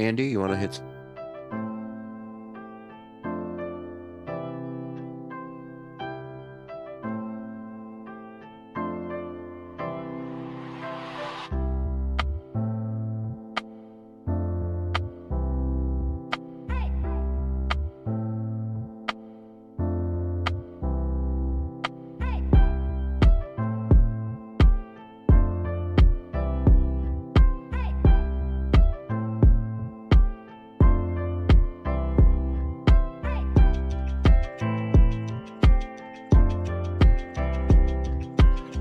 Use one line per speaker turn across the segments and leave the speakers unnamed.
Andy, you want to hit?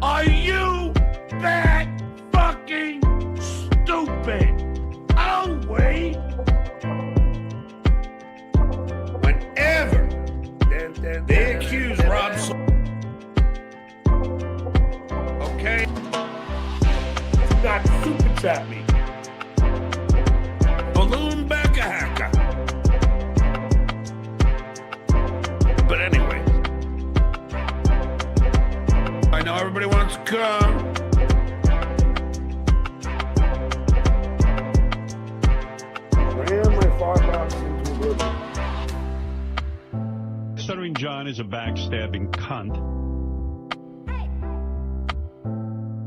Are you that fucking stupid? Oh, wait. Whenever they accuse Rob, okay? Got super chat me. Balloon back a hacker. But anyway. I know everybody wants to come. Ran my far box into oblivion.
Stuttering John is a backstabbing cunt.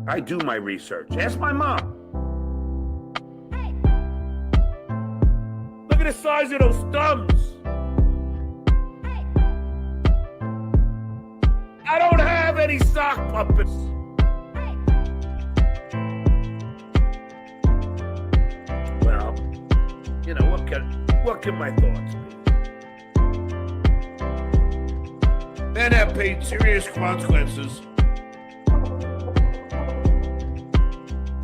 I do my research. Ask my mom. Look at the size of those thumbs. I don't have any sock puppets. Well, you know, what can my thoughts be? Men have paid serious consequences.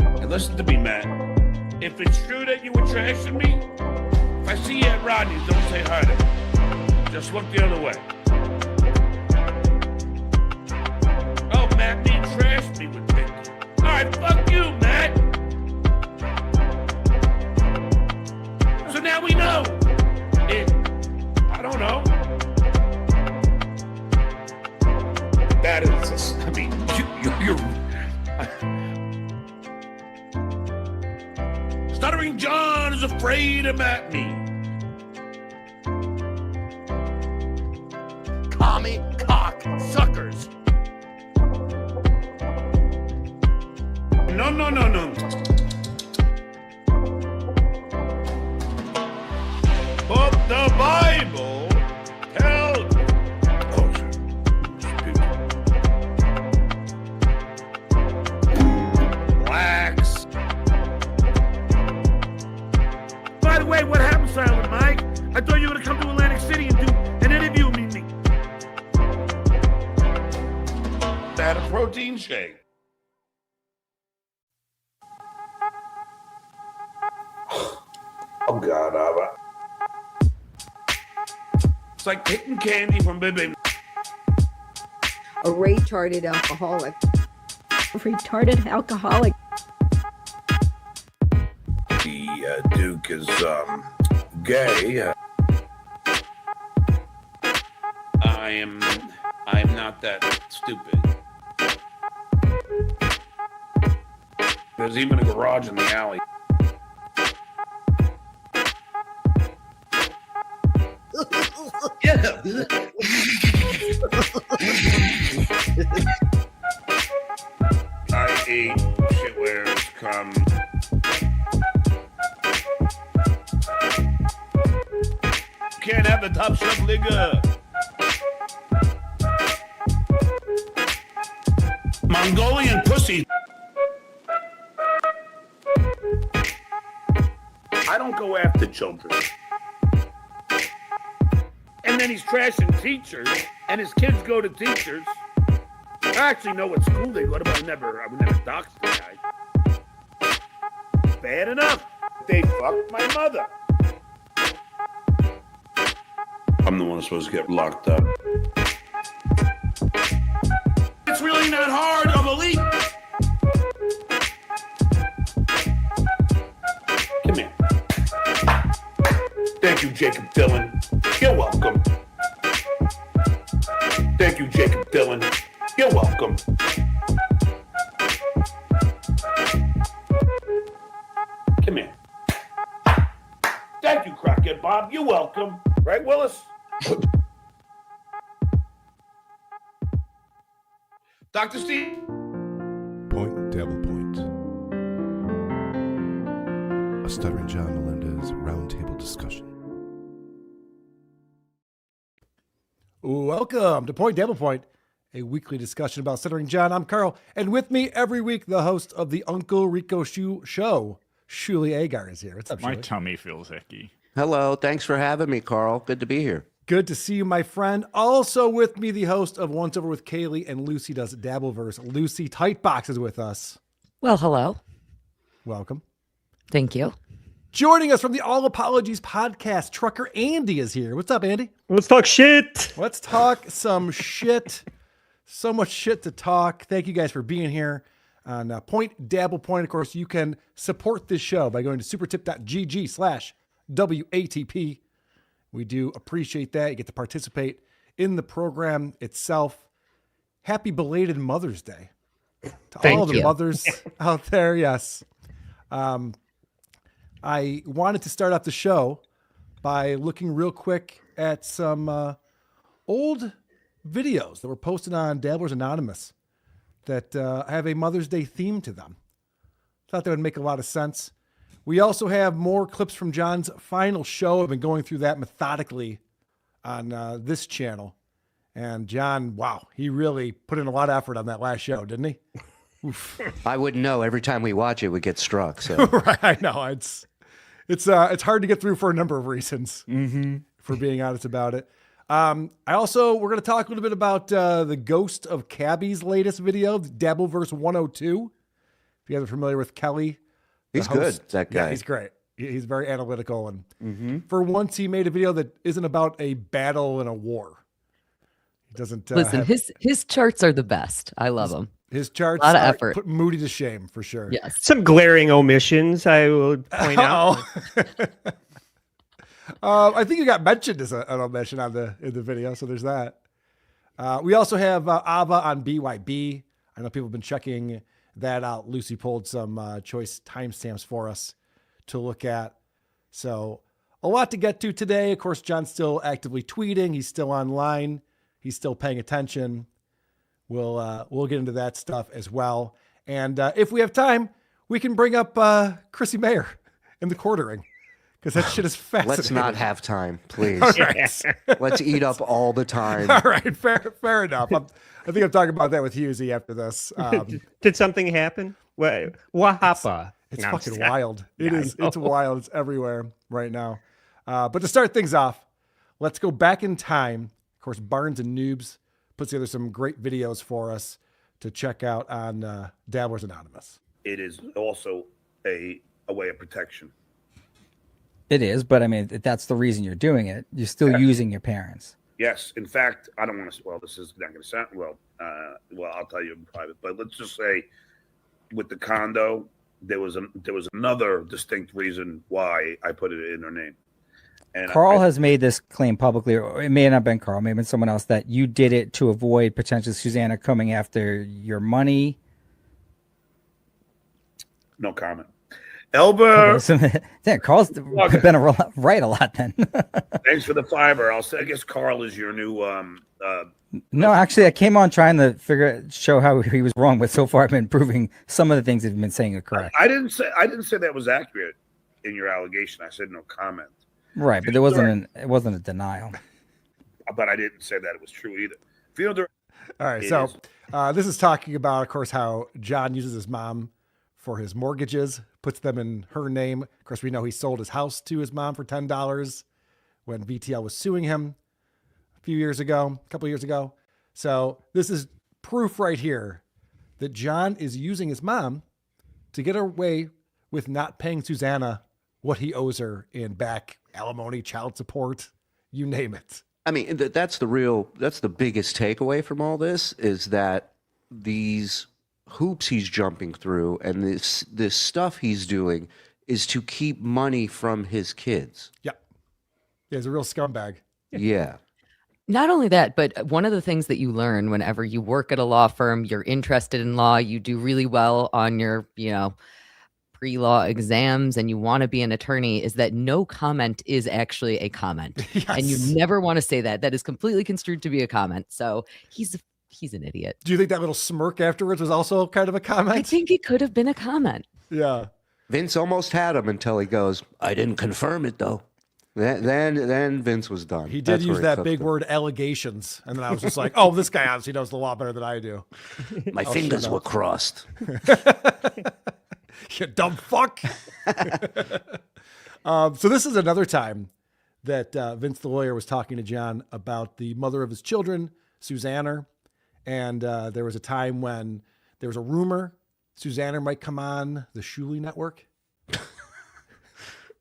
And listen to me, Matt. If it's true that you were trashing me, if I see you at Rodney's, don't say hi to me. Just look the other way. Matt, you trashed me with Vicky. All right, fuck you, Matt. So now we know. I don't know. That is, I mean, you're Stuttering John is afraid of Matt me. Commie cock suckers. No. But the Bible tells blacks. By the way, what happened, Silent Mike? I thought you were going to come to Atlantic City and do an interview with me. That a protein shake. Oh, God, it's like taking candy from Baby.
A retarded alcoholic.
Retarded alcoholic.
The Duke is gay. I'm not that stupid. There's even a garage in the alley. Yeah. I ate shitwares come. Can't have the top shelf liquor. Mongolian pussy. I don't go after children. And then he's trashing teachers, and his kids go to teachers. I actually know what school they go to, but I would never dox the guy. Bad enough. They fucked my mother. I'm the one who's supposed to get locked up. It's really not hard of a leap. Come here. Thank you, Jacob Dylan. You're welcome. Thank you, Jacob Dylan. You're welcome. Come here. Thank you, Crackhead Bob. You're welcome. Right, Willis? Dr. Steve?
Point, Dabble Point. A Stuttering John Melendez roundtable discussion.
Welcome to Point, Dabble Point, a weekly discussion about Stuttering John. I'm Carl, and with me every week, the host of the Uncle Rico Show, Shuli Agar is here. What's up,
My
Shuli?
tummy feels icky.
Hello, thanks for having me, Carl. Good to be here.
Good to see you, my friend. Also with me, the host of Once Over with Kaylee and Lucy Does Dabbleverse. Lucy Tightbox is with us.
Well, hello.
Welcome.
Thank you.
Joining us from the All Apologies podcast, Trucker Andy is here. What's up, Andy?
Let's talk shit.
Let's talk some shit. So much shit to talk. Thank you guys for being here on Point Dabble Point. Of course, you can support this show by going to supertip.gg/WATP. We do appreciate that. You get to participate in the program itself. Happy belated Mother's Day to all the mothers out there. Yes. I wanted to start off the show by looking real quick at some old videos that were posted on Dabblers Anonymous that have a Mother's Day theme to them. Thought that would make a lot of sense. We also have more clips from John's final show. I've been going through that methodically on this channel. And John, wow, he really put in a lot of effort on that last show, didn't he? Oof.
I wouldn't know. Every time we watch it, we get struck. So
Right, I know. It's hard to get through for a number of reasons, for being honest about it. We're going to talk a little bit about the Ghost of Cabby's latest video, Dabbleverse 102. If you guys are familiar with Kelly.
he's good, that guy.
Yeah, he's great. He's very analytical. And for once, he made a video that isn't about a battle and a war. He doesn't
Listen, his charts are the best. I love them.
his charts
a lot of effort.
put Moody to shame for sure.
Yes.
Some glaring omissions, I would point out.
I think you got mentioned as an omission in the video, so there's that. We also have Ava on BYB. I know people have been checking that out. Lucy pulled some choice timestamps for us to look at. So a lot to get to today. Of course, John's still actively tweeting. He's still online. He's still paying attention. We'll get into that stuff as well. And if we have time, we can bring up Chrissy Mayor in the quartering, because that shit is fascinating.
Let's not have time, please.
All right.
Let's eat up all the time.
All right, fair enough. I think I'm talking about that with Husey after this.
Did something happen? What happened?
It's
No,
fucking
stop.
wild. It
Yeah, I
is. It's
know.
wild. It's everywhere right now. But to start things off, let's go back in time. Of course, Barnes and Noobs puts together some great videos for us to check out on Dabblers Anonymous.
It is also a way of protection.
It is, but I mean, if that's the reason you're doing it, you're still using your parents.
Yes. In fact, I don't want to. Well, this is not going to sound well. I'll tell you in private. But let's just say, with the condo, there was another distinct reason why I put it in her name. And
Carl has made this claim publicly, or it may not have been Carl, maybe it's someone else, that you did it to avoid potentially Susanna coming after your money.
No comment. Elber,
Yeah, Carl's been right a lot then.
thanks for the fiber. I guess Carl is your new.
No, actually, I came on trying to show how he was wrong, but so far I've been proving some of the things he's been saying are correct.
I didn't say that was accurate in your allegation. I said no comment.
Right, but it wasn't a denial.
But I didn't say that it was true either. Fielder.
All right,
It
so
is.
this is talking about, of course, how John uses his mom for his mortgages, puts them in her name. Of course, we know he sold his house to his mom for $10 when VTL was suing him a couple years ago. So this is proof right here that John is using his mom to get away with not paying Susanna what he owes her in back alimony, child support, you name it.
I mean, that's the biggest takeaway from all this, is that these hoops he's jumping through and this stuff he's doing is to keep money from his kids.
Yeah. He's a real scumbag.
Yeah.
Not only that, but one of the things that you learn whenever you work at a law firm, you're interested in law, you do really well on your, pre-law exams and you want to be an attorney is that no comment is actually a comment. And you never want to say that. That is completely construed to be a comment. So he's an idiot.
Do you think that little smirk afterwards was also kind of a comment?
I think it could have been a comment.
Yeah.
Vince almost had him until he goes, I didn't confirm it though. Then Vince was done.
He did use that big word allegations. And then I was just like, oh, this guy obviously knows the law better than I do.
My fingers were crossed.
You dumb fuck. So this is another time that Vince the lawyer was talking to John about the mother of his children, Susanna. And there was a time when there was a rumor Susanna might come on the Shuli network.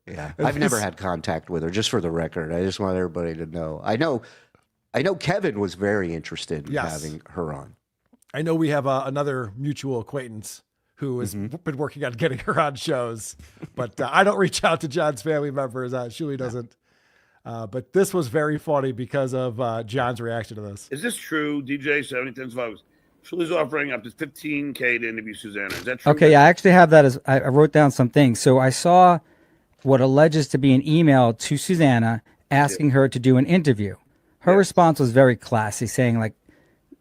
Yeah, I've never had contact with her, just for the record. I just want everybody to know. I know Kevin was very interested in having her on.
I know we have another mutual acquaintance who has been working on getting her on shows, but I don't reach out to John's family members. Shuli doesn't. But this was very funny because of John's reaction to this.
Is this true, DJ? 70 votes. Shuli's offering up to $15K to interview Susanna. Is that true?
Okay, I actually have that as I wrote down some things. So I saw what alleges to be an email to Susanna asking her to do an interview. Her response was very classy, saying like,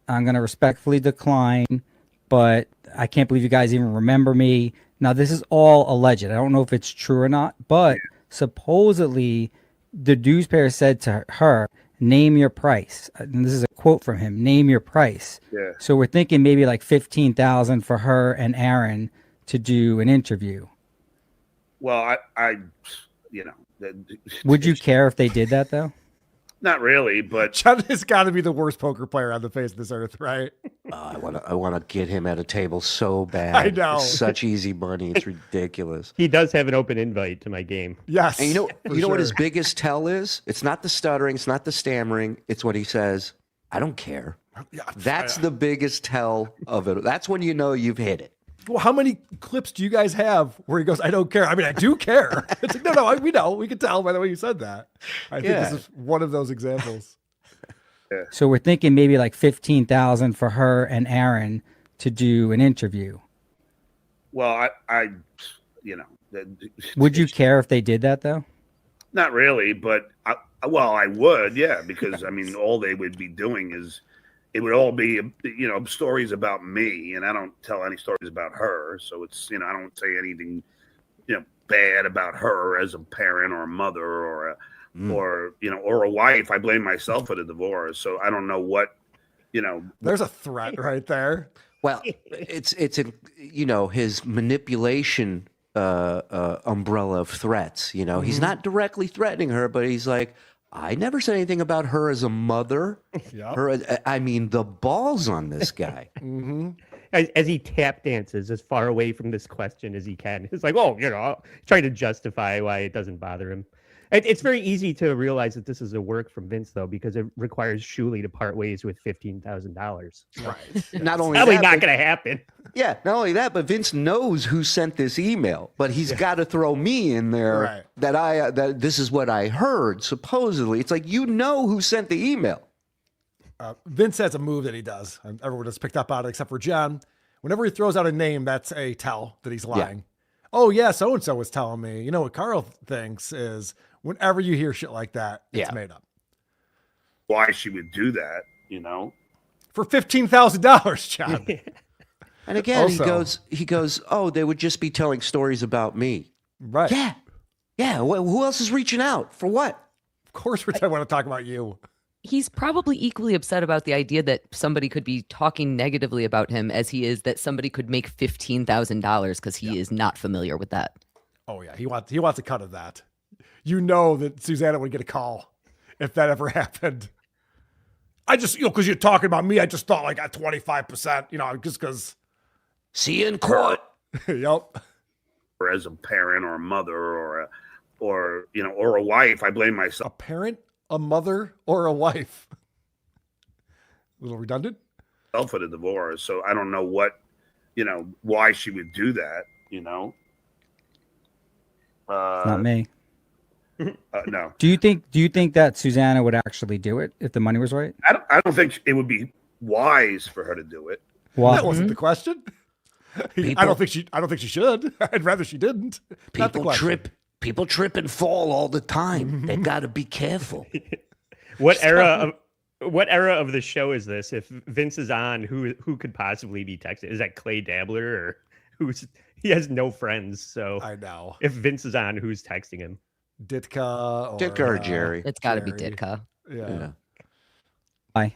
I'm going to respectfully decline, but I can't believe you guys even remember me. Now, this is all alleged. I don't know if it's true or not, but supposedly the dues payer said to her, name your price. And this is a quote from him, name your price.
Yeah.
So we're thinking maybe like $15,000 for her and Aaron to do an interview.
Well,
Would you care if they did that though?
Not really, but
John has got to be the worst poker player on the face of this earth, right?
I want to get him at a table so bad.
I know.
It's such easy money. It's ridiculous.
He does have an open invite to my game.
Yes.
And you know what his biggest tell is? It's not the stuttering. It's not the stammering. It's what he says. I don't care. That's the biggest tell of it. That's when you know you've hit it.
Well, how many clips do you guys have where he goes, I don't care? I mean, I do care. It's like, no, we know. We can tell by the way you said that. I think this is one of those examples.
So we're thinking maybe like $15,000 for her and Aaron to do an interview.
well, I
Would you care if they did that though?
Not really, but I would, yeah, because I mean, all they would be doing is it would all be, stories about me, and I don't tell any stories about her. So it's, I don't say anything, bad about her as a parent or a mother or a wife. I blame myself for the divorce. So I don't know what,
There's a threat right there.
Well, it's his manipulation umbrella of threats. He's not directly threatening her, but he's like, I never said anything about her as a mother.
Yep.
I mean, the balls on this guy.
As he tap dances as far away from this question as he can. It's like, trying to justify why it doesn't bother him. It's very easy to realize that this is a work from Vince, though, because it requires Shuli to part ways with $15,000.
Right. Not only
Probably
that,
not going to happen.
Yeah, not only that, but Vince knows who sent this email, but he's got to throw me in there that this is what I heard. Supposedly, it's like who sent the email.
Vince has a move that he does, and everyone has picked up on it except for John. Whenever he throws out a name, that's a tell that he's lying. Yeah. Oh, yeah, so-and-so was telling me. What Carl thinks is whenever you hear shit like that, it's made up.
Why she would do that,
For $15,000, John.
And again, also, he goes, oh, they would just be telling stories about me.
Right.
Yeah. Yeah. Who else is reaching out? For what?
Of course, I want to talk about you.
He's probably equally upset about the idea that somebody could be talking negatively about him as he is that somebody could make $15,000 because he is not familiar with that.
Oh, yeah. He wants a cut of that. That Susanna would get a call if that ever happened. I just, because you're talking about me, I just thought like at 25%, just because.
See you in court.
Yep.
Or as a parent or a mother or a wife, I blame myself.
A parent, a mother, or a wife? A little redundant.
For the divorce, so I don't know what, why she would do that.
Not me.
No.
Do you think that Susanna would actually do it if the money was right?
I don't think it would be wise for her to do it.
Why?
That wasn't the question. I don't think she should. I'd rather she didn't. Not the question.
People trip and fall all the time. They got to be careful.
What era of the show is this? If Vince is on, who could possibly be texting? Is that Clay Dabbler or he has no friends? So
I know.
If Vince is on, who's texting him?
Ditka
or Jerry.
It's got to be Ditka.
Yeah.
Why?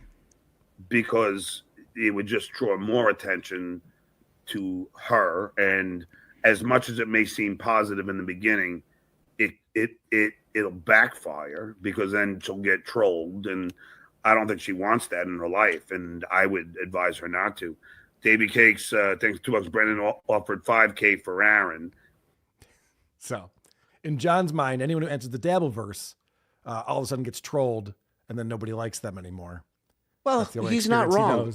Because it would just draw more attention to her, and as much as it may seem positive in the beginning, it'll backfire because then she'll get trolled, and I don't think she wants that in her life, and I would advise her not to. Davey Cakes, thanks $2. Brendan offered $5K for Aaron.
So, in John's mind, anyone who enters the Dabbleverse all of a sudden gets trolled, and then nobody likes them anymore.
Well, he's not wrong.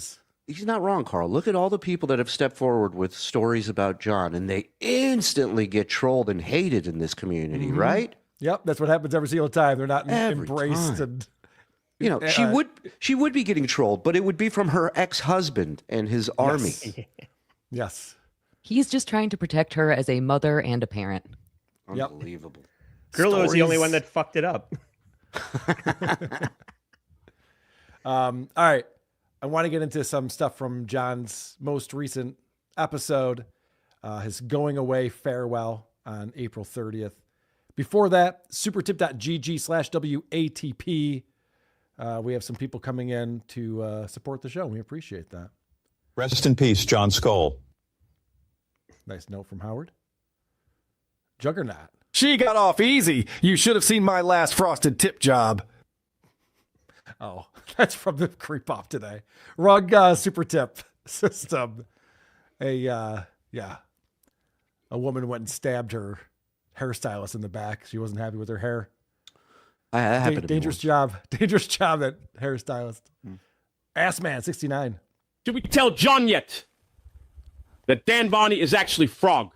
He
He's not wrong, Carl. Look at all the people that have stepped forward with stories about John, and they instantly get trolled and hated in this community, right?
Yep, that's what happens every single time. They're not
Every
embraced,
time.
and
She would be getting trolled, but it would be from her ex-husband and his army.
Yes.
He's just trying to protect her as a mother and a parent.
Unbelievable.
Grillo is the only one that fucked it up.
All right. I want to get into some stuff from John's most recent episode, his going away farewell on April 30th. Before that, supertip.gg/WATP. We have some people coming in to support the show. We appreciate that.
Rest in peace, John Skoll.
Nice note from Howard. Juggernaut.
She got off easy. You should have seen my last frosted tip job.
Oh, that's from the creep off today. Rug super tip system. A woman went and stabbed her hairstylist in the back. She wasn't happy with her hair. Dangerous job. Dangerous job, that hairstylist. Assman 69.
Did we tell John yet that Dan Varney is actually Frog?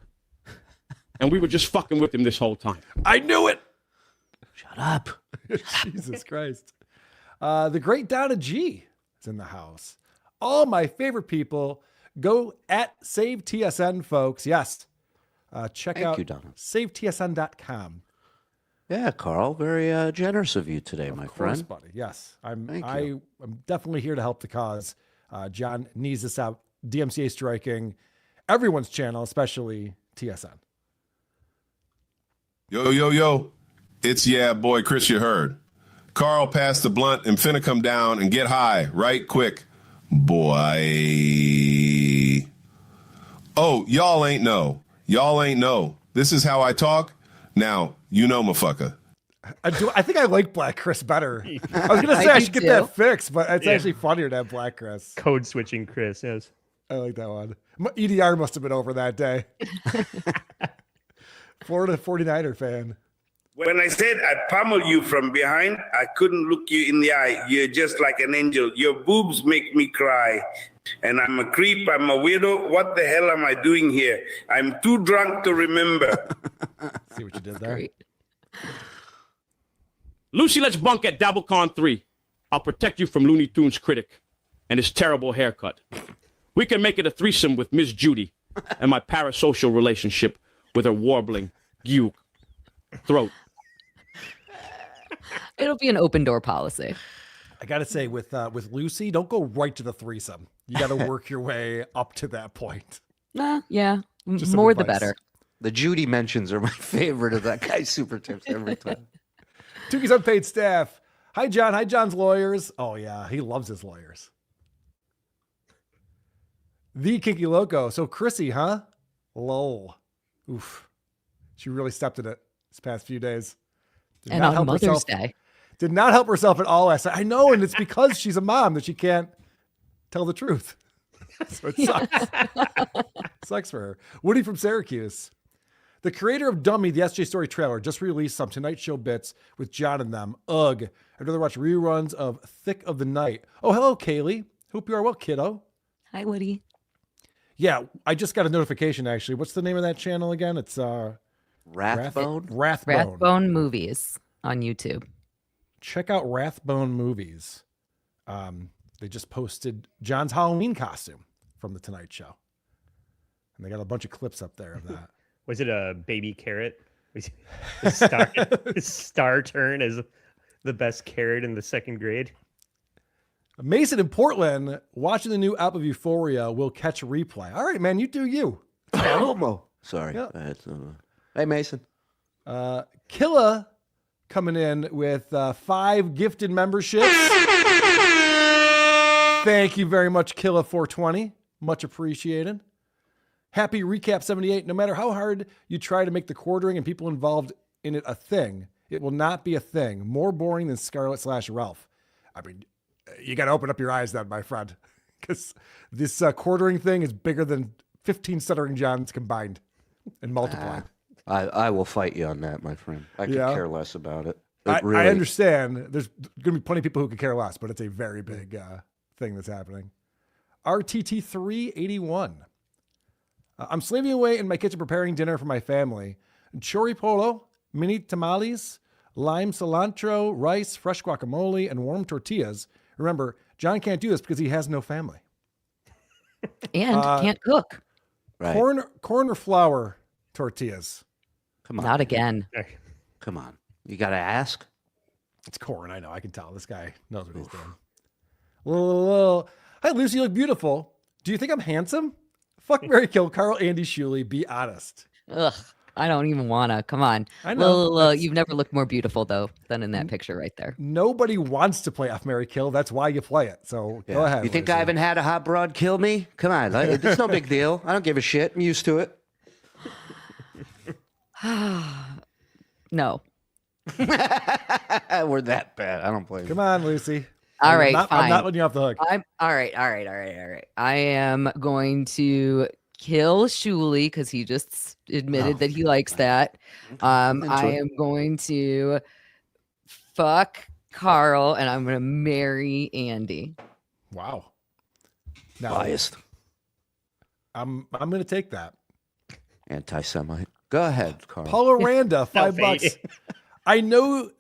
And we were just fucking with him this whole time.
I knew it.
Shut up.
Jesus Christ. The great Donna G is in the house. All my favorite people. Go at Save TSN, folks. Yes. Check out SaveTSN.com.
Yeah, Carl, very generous of you today, my friend.
Buddy. Yes, I'm definitely here to help the cause. John needs this out. DMCA striking everyone's channel, especially TSN.
Yo. It's boy, Chris, you heard. Carl passed the blunt and finna come down and get high right quick. Boy. Oh, y'all ain't know. This is how I talk. Now, you know, motherfucker.
I think I like Black Chris better. I was going to say I should get that fixed, but it's actually funnier to have Black Chris.
Code switching Chris, yes.
I like that one. EDR must have been over that day. Florida 49er fan.
When I said I'd pummel you from behind, I couldn't look you in the eye. You're just like an angel. Your boobs make me cry. And I'm a creep. I'm a weirdo. What the hell am I doing here? I'm too drunk to remember.
See what you did there?
Great.
Lucy, let's bunk at DabbleCon 3. I'll protect you from Looney Tunes critic and his terrible haircut. We can make it a threesome with Miss Judy and my parasocial relationship with her warbling geek throat.
It'll be an open door policy.
I got to say, with Lucy, don't go right to the threesome. You got to work your way up to that point.
Yeah.
Just
More the better.
The Judy mentions are my favorite of that guy's super tips every time.
Tukey's unpaid staff. Hi, John. Hi, John's lawyers. Oh, yeah. He loves his lawyers. The Kinky Loco. So, Chrissy, huh? Lol. Oof. She really stepped in it this past few days.
And on Mother's Day.
Did not help herself at all. I know, and it's because she's a mom that she can't tell the truth. So it sucks. Sucks for her. Woody from Syracuse. The creator of Dummy, the SJ Story trailer, just released some Tonight Show bits with John and them. Ugh. I'd rather watch reruns of Thick of the Night. Oh, hello, Kaylee. Hope you are well, kiddo.
Hi, Woody.
Yeah, I just got a notification, actually. What's the name of that channel again? It's
Rathbone?
Rathbone Movies on YouTube.
Check out Rathbone Movies. They just posted John's Halloween costume from The Tonight Show. And they got a bunch of clips up there of that.
Was it a baby carrot? His star turn as the best carrot in the second grade.
Mason in Portland, watching the new app of Euphoria will catch a replay. All right, man, you do you.
Sorry.
Yep.
Hey, Mason.
Killa coming in with 5 gifted memberships. Thank you very much, Killa420. Much appreciated. Happy Recap 78. No matter how hard you try to make the quartering and people involved in it a thing, it will not be a thing. More boring than Scarlett/Ralph. I mean, you got to open up your eyes then, my friend, because this quartering thing is bigger than 15 Stuttering Johns combined and multiplied.
I will fight you on that, my friend. I could care less about it.
I understand. There's going to be plenty of people who could care less, but it's a very big thing that's happening. RTT381. I'm slaving away in my kitchen preparing dinner for my family. Chori polo, mini tamales, lime cilantro, rice, fresh guacamole, and warm tortillas. Remember, John can't do this because he has no family.
And can't cook.
Right.
Corn or flour tortillas?
Come on.
Not again.
Come on. You got to ask.
It's corn. I know. I can tell. This guy knows what he's doing. Hi, Lucy. You look beautiful. Do you think I'm handsome? Fuck, marry, kill, Carl, Andy, Shuli. Be honest.
Ugh. I don't even wanna. Come on.
I know.
You've never looked more beautiful though than in that picture right there.
Nobody wants to play F, marry, kill. That's why you play it. So go ahead.
You think I haven't had a hot broad kill me? Come on. It's no big deal. I don't give a shit. I'm used to it.
No.
We're that bad. I don't play.
Come on, Lucy.
All right,
fine. I'm not letting you off the hook.
All right. I am going to kill Shuli because he just admitted that he likes that. I am going to fuck Carl and I'm going to marry Andy.
Wow. Now,
biased.
I'm going to take that.
Anti-Semite. Go ahead, Carl.
Paul Aranda, $5. I know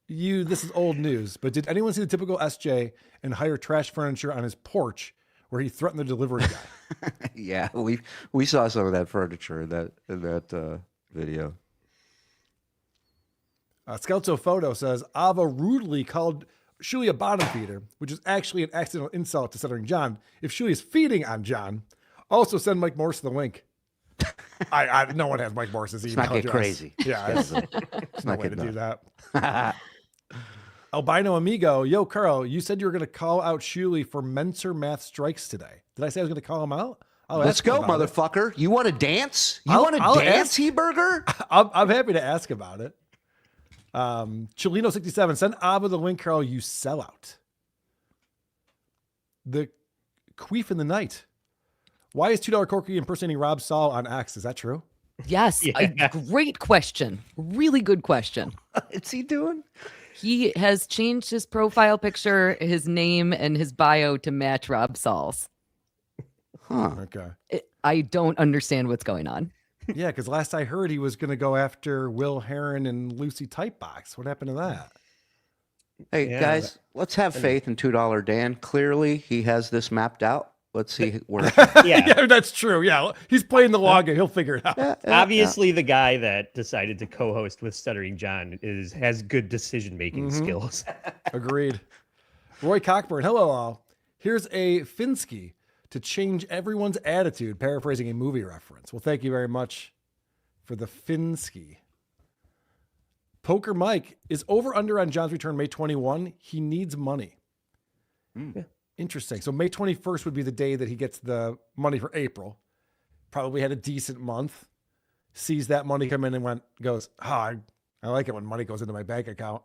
this is old news, but did anyone see the typical SJ and hire trash furniture on his porch where he threatened the delivery guy?
Yeah, we saw some of that furniture in that video.
Skelto Photo says Ava rudely called Shuli a bottom feeder, which is actually an accidental insult to Stuttering John. If Shuli is feeding on John, also send Mike Morse the link. No one has Mike Morse's email
Let's not get
address.
crazy.
Yeah, it's no
not
way to
get
do that. Albino Amigo, yo, Carl, you said you were going to call out Shuli for Menser math strikes today. Did I say I was going to call him out?
Let's go, motherfucker. You want to dance? You want to dance, He-Burger?
I'm happy to ask about it. Chilino67, send Ava the link, Carl, you sellout. The Queef in the Night. Why is $2 Corky impersonating Rob Saul on X? Is that true?
Yes. A great question. Really good question.
What's he doing?
He has changed his profile picture, his name, and his bio to match Rob Saul's.
Huh.
Okay.
I don't understand what's going on.
Yeah, because last I heard he was going to go after Will Heron and Lucy Typebox. What happened to that?
Hey, guys, let's have faith in $2 Dan. Clearly, he has this mapped out. Let's see where.
Yeah, that's true. Yeah, he's playing the long game. He'll figure it out.
Obviously, the guy that decided to co-host with Stuttering John has good decision-making skills.
Agreed. Roy Cockburn, hello all. Here's a Finsky to change everyone's attitude, paraphrasing a movie reference. Well, thank you very much for the Finsky. Poker Mike, is over under on John's return May 21. He needs money.
Yeah.
Interesting. So May 21st would be the day that he gets the money for April. Probably had a decent month. Sees that money come in and goes, I like it when money goes into my bank account.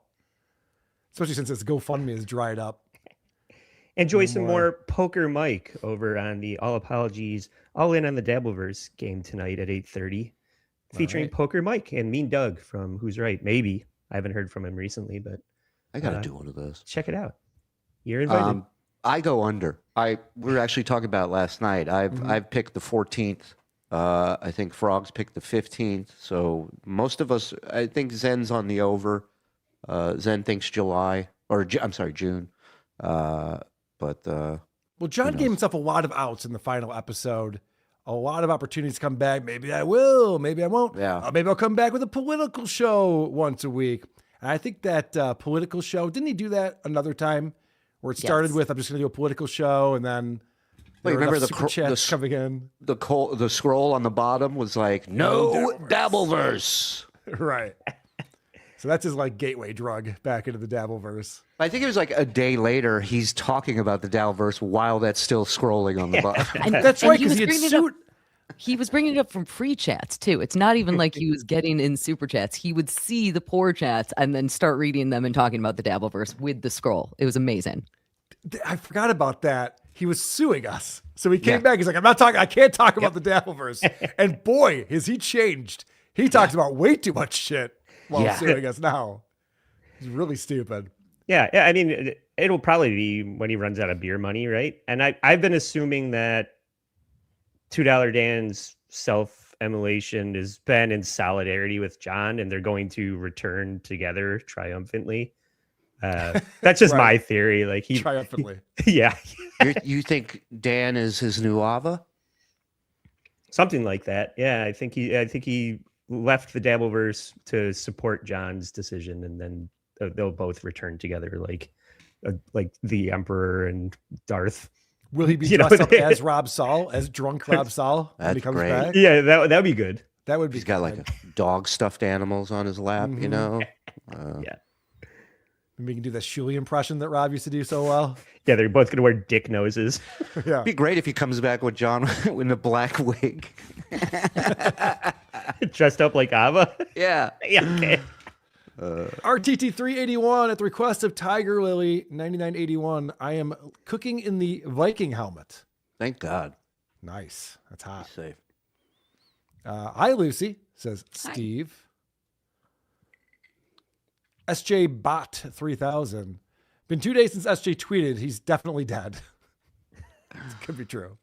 Especially since this GoFundMe is dried up.
Enjoy some more Poker Mike over on the All Apologies, All In on the Dabbleverse game tonight at 8:30. Featuring Poker Mike and Mean Doug from Who's Right. Maybe. I haven't heard from him recently, but
I got to do one of those.
Check it out. You're invited.
I go under. We were actually talking about it last night. I've picked the 14th. I think Frogs picked the 15th. So most of us, I think Zen's on the over. Zen thinks July, or I'm sorry, June.
Well, John gave himself a lot of outs in the final episode a lot of opportunities to come back. Maybe I will, maybe I won't.
Yeah.
Maybe I'll come back with a political show once a week. And I think that political show, didn't he do that another time where it started with, I'm just going to do a political show, and then
Wait, remember
super chats coming in?
The scroll on the bottom was like, no Dabbleverse.
Right. So that's his like gateway drug back into the Dabbleverse.
I think it was like a day later, he's talking about the Dabbleverse while that's still scrolling on the bottom.
And
that's right, because
he was bringing it up from free chats too. It's not even like he was getting in super chats. He would see the poor chats and then start reading them and talking about the Dabbleverse with the scroll. It was amazing.
I forgot about that. He was suing us. So he came back. He's like, I can't talk about the Dabbleverse. And boy, has he changed. He talks about way too much shit while suing us now. He's really stupid.
Yeah. I mean, it'll probably be when he runs out of beer money, right? And I've been assuming that $2 Dan's self-immolation has been in solidarity with John, and they're going to return together triumphantly. That's just my theory. Like
triumphantly.
Yeah.
You think Dan is his new Ava?
Something like that. Yeah. I think he left the Dabbleverse to support John's decision, and then they'll both return together like the Emperor and Darth.
Will he be dressed up as Rob Saul, as drunk Rob Saul when he comes
great.
back?
Yeah, that'd be good.
That would be.
He's got like dog stuffed animals on his lap, you know?
Yeah.
Maybe we can do the Shuli impression that Rob used to do so well.
Yeah, they're both going to wear dick noses.
Yeah.
It'd be great if he comes back with John in a black wig.
Dressed up like Ava?
Yeah.
Yeah, okay.
RTT 381 at the request of Tiger Lily 9981. I am cooking in the Viking helmet.
Thank God.
Nice. That's hot.
He's safe.
Hi, Lucy, says Steve. SJ Bot 3000. Been 2 days since SJ tweeted. He's definitely dead. This could be true.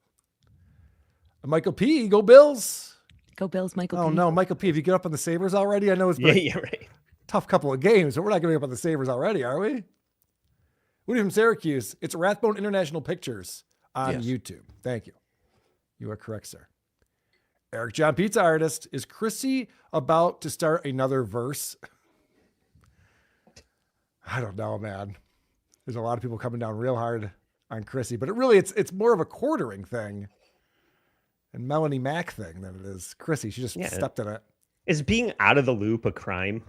Michael P. Go Bills.
Go Bills, Michael P.
Oh, no. Michael P. Have you get up on the Sabres already? I know it's been
right.
tough couple of games, but we're not getting up on the Sabres already, are we? Woody from Syracuse. It's Rathbone International Pictures on YouTube. Thank you. You are correct, sir. Eric John Pizza Artist. Is Chrissy about to start another verse? I don't know, man. There's a lot of people coming down real hard on Chrissy, but it's more of a quartering thing and Melanie Mack thing than it is Chrissy. She just stepped in it.
Is being out of the loop a crime?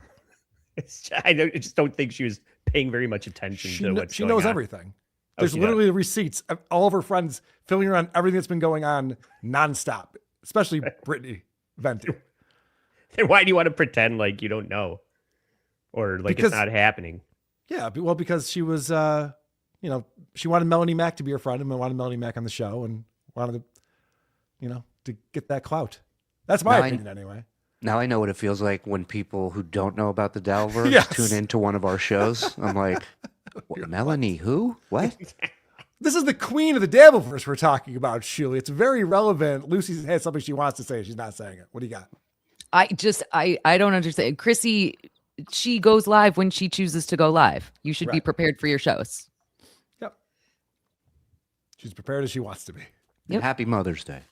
I just don't think she was paying very much attention to what's
she
going
knows
on.
everything. There's literally the receipts of all of her friends filling her on everything that's been going on nonstop, especially Brittany Venti.
Then why do you want to pretend like you don't know or like it's not happening?
Yeah, well, because she was, she wanted Melanie Mack to be her friend and wanted Melanie Mack on the show and wanted to, to get that clout. That's my opinion anyway.
Now I know what it feels like when people who don't know about the Dabbleverse tune into one of our shows. I'm like, what, Melanie who? What?
This is the queen of the Dabbleverse we're talking about, Shuli. It's very relevant. Lucy has something she wants to say. She's not saying it. What do you got?
I don't understand. Chrissy, she goes live when she chooses to go live. You should be prepared for your shows.
Yep. She's prepared as she wants to be.
Yep. Happy Mother's Day.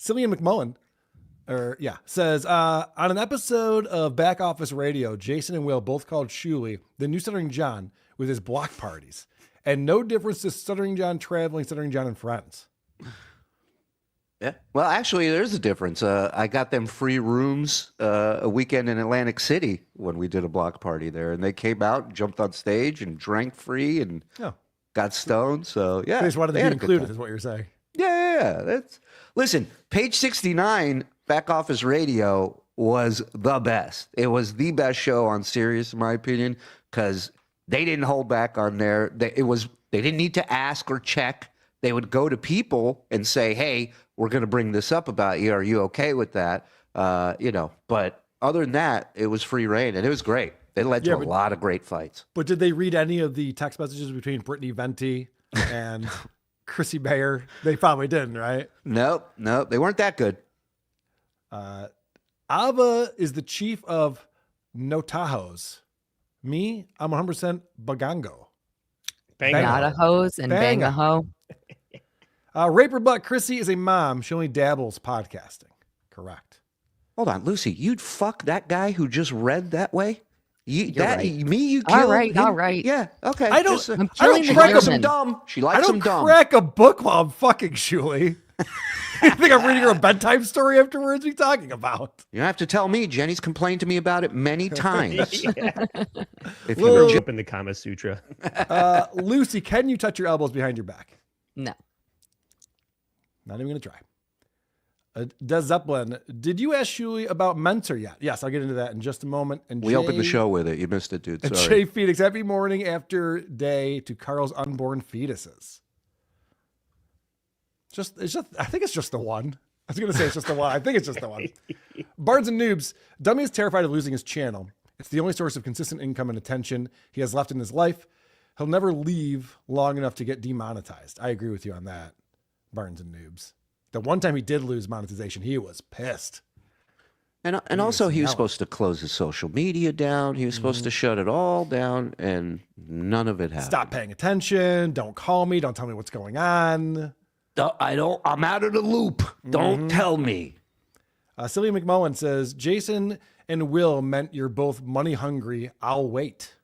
Cillian McMullen says, on an episode of Back Office Radio, Jason and Will both called Shuli the new Stuttering John with his block parties. And no difference to Stuttering John traveling, Stuttering John and friends.
Yeah. Well, actually, there's a difference. I got them free rooms a weekend in Atlantic City when we did a block party there. And they came out, jumped on stage, and drank free and got stoned. So, yeah.
They just wanted to be included, is what you're saying.
Yeah. Listen, page 69, Back Office Radio was the best. It was the best show on Sirius, in my opinion, because they didn't hold back on there. They didn't need to ask or check. They would go to people and say, hey, we're going to bring this up about you. Are you okay with that? But other than that, it was free reign, and it was great. They led to a lot of great fights.
But did they read any of the text messages between Brittany Venti and Chrissy Mayor? They probably didn't, right?
Nope. They weren't that good.
Ava is the chief of No Tajos. Me, I'm 100% Bagango.
Not a hose and bang a hoe.
Raper Butt Chrissy is a mom. She only dabbles podcasting. Correct.
Hold on, Lucy. You'd fuck that guy who just read that way? You
right.
me? You
All
killed
right,
him?
all right.
Yeah. Okay.
I don't.
Just,
I'm
I don't
killing the
crack
likes
a
human.
him dumb. She
I
likes him
don't
dumb.
crack a book while I'm fucking Shuli. You think I'm reading her a bedtime story afterwards? What are you talking about?
You don't have to tell me. Jenny's complained to me about it many times.
Yeah.
If
Little-
you
We're
were
jumping the Kama Sutra.
Lucy, can you touch your elbows behind your back?
No.
Not even going to try. Des Zeppelin, did you ask Shuli about Mentor yet? Yes, I'll get into that in just a moment. And
we opened the show with it. You missed it, dude.
And
Sorry.
Jay Phoenix, happy morning after day to Carl's unborn fetuses. I think it's just the one. I was going to say it's just the one. I think it's just the one. Bards and Noobs, Dummy is terrified of losing his channel. It's the only source of consistent income and attention he has left in his life. He'll never leave long enough to get demonetized. I agree with you on that, Barnes and Noobs. The one time he did lose monetization, he was pissed.
And also he was supposed to close his social media down. He was supposed to shut it all down, and none of it happened.
Stop paying attention. Don't call me. Don't tell me what's going on.
I'm out of the loop. Don't tell me.
Celia McMullen says, Jason and Will meant you're both money hungry. I'll wait.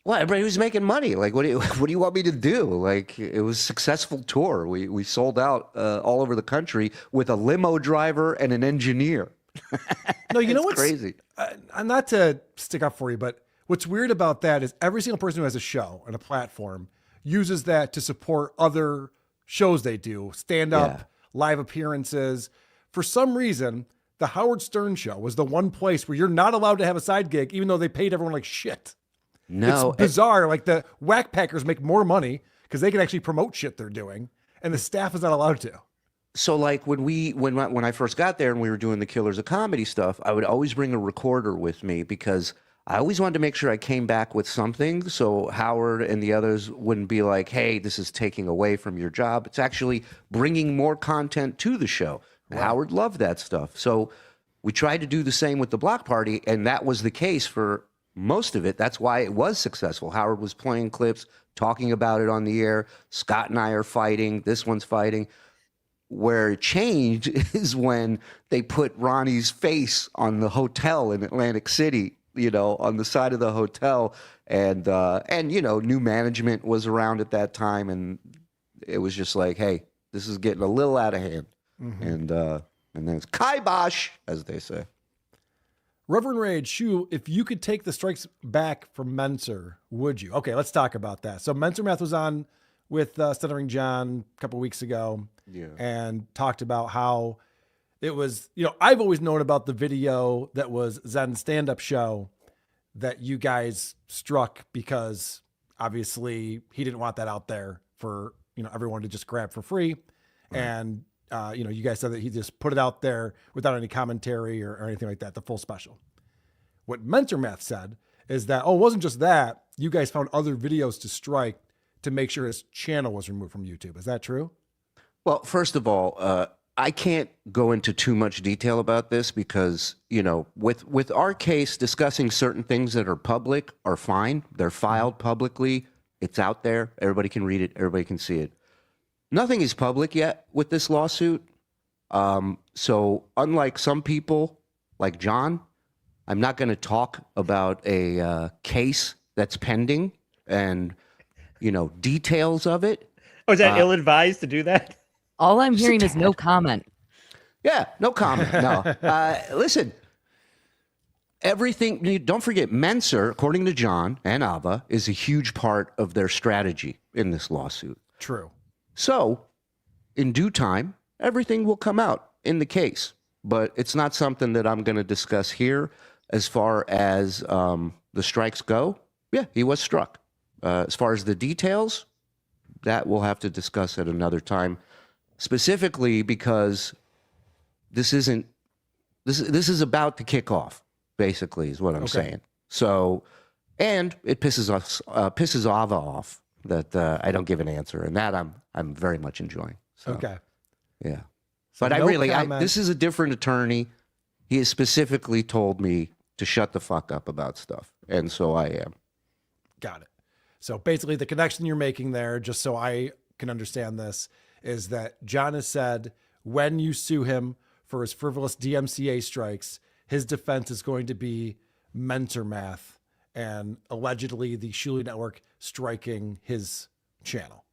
Well, everybody was making money. Like, what do you want me to do? Like, it was a successful tour. We sold out all over the country with a limo driver and an engineer.
No, you know what's
crazy?
Not to stick up for you, but what's weird about that is every single person who has a show and a platform uses that to support other shows they do, stand up, live appearances. For some reason, the Howard Stern show was the one place where you're not allowed to have a side gig, even though they paid everyone like shit.
No,
it's bizarre. Like the Whack Packers make more money because they can actually promote shit they're doing, and the staff is not allowed to.
So, like when I first got there and we were doing the Killers of Comedy stuff, I would always bring a recorder with me because I always wanted to make sure I came back with something, so Howard and the others wouldn't be like, "Hey, this is taking away from your job." It's actually bringing more content to the show. Right. Howard loved that stuff, so we tried to do the same with the Block Party, and that was the case for most of it. That's why it was successful. Howard was playing clips, talking about it on the air. Scott and I are fighting. This one's fighting. Where it changed is when they put Ronnie's face on the hotel in Atlantic City, on the side of the hotel. And new management was around at that time. And it was just like, hey, this is getting a little out of hand. Mm-hmm. And then it's kibosh, as they say.
Reverend Rage, Shu, if you could take the strikes back from Mentor, would you? Okay, let's talk about that. So Mentor Math was on with Stuttering John a couple weeks ago and talked about how it was, I've always known about the video that was Zen's stand-up show that you guys struck because obviously he didn't want that out there for, everyone to just grab for free. Right. And, you guys said that he just put it out there without any commentary or anything like that, the full special. What Mentor Math said is that, it wasn't just that. You guys found other videos to strike to make sure his channel was removed from YouTube. Is that true?
Well, first of all, I can't go into too much detail about this because, with our case, discussing certain things that are public are fine. They're filed publicly. It's out there. Everybody can read it. Everybody can see it. Nothing is public yet with this lawsuit. So unlike some people like John, I'm not going to talk about a case that's pending and, details of it.
Oh, is that ill-advised to do that?
All I'm hearing is no comment.
Yeah, no comment. No. Listen, everything, don't forget, Mentor, according to John and Ava, is a huge part of their strategy in this lawsuit.
True.
So, in due time, everything will come out in the case. But it's not something that I'm going to discuss here. As far as the strikes go, yeah, he was struck. As far as the details, that we'll have to discuss at another time. Specifically because this is about to kick off, basically, is what I'm saying. So, and it pisses Ava off that I don't give an answer, and that I'm very much enjoying. So,
okay.
Yeah.
So
But this is a different attorney. He has specifically told me to shut the fuck up about stuff. And so I am.
Got it. So basically the connection you're making there, just so I can understand this, is that John has said when you sue him for his frivolous DMCA strikes, his defense is going to be mentor math and allegedly the Shuli Network striking his channel.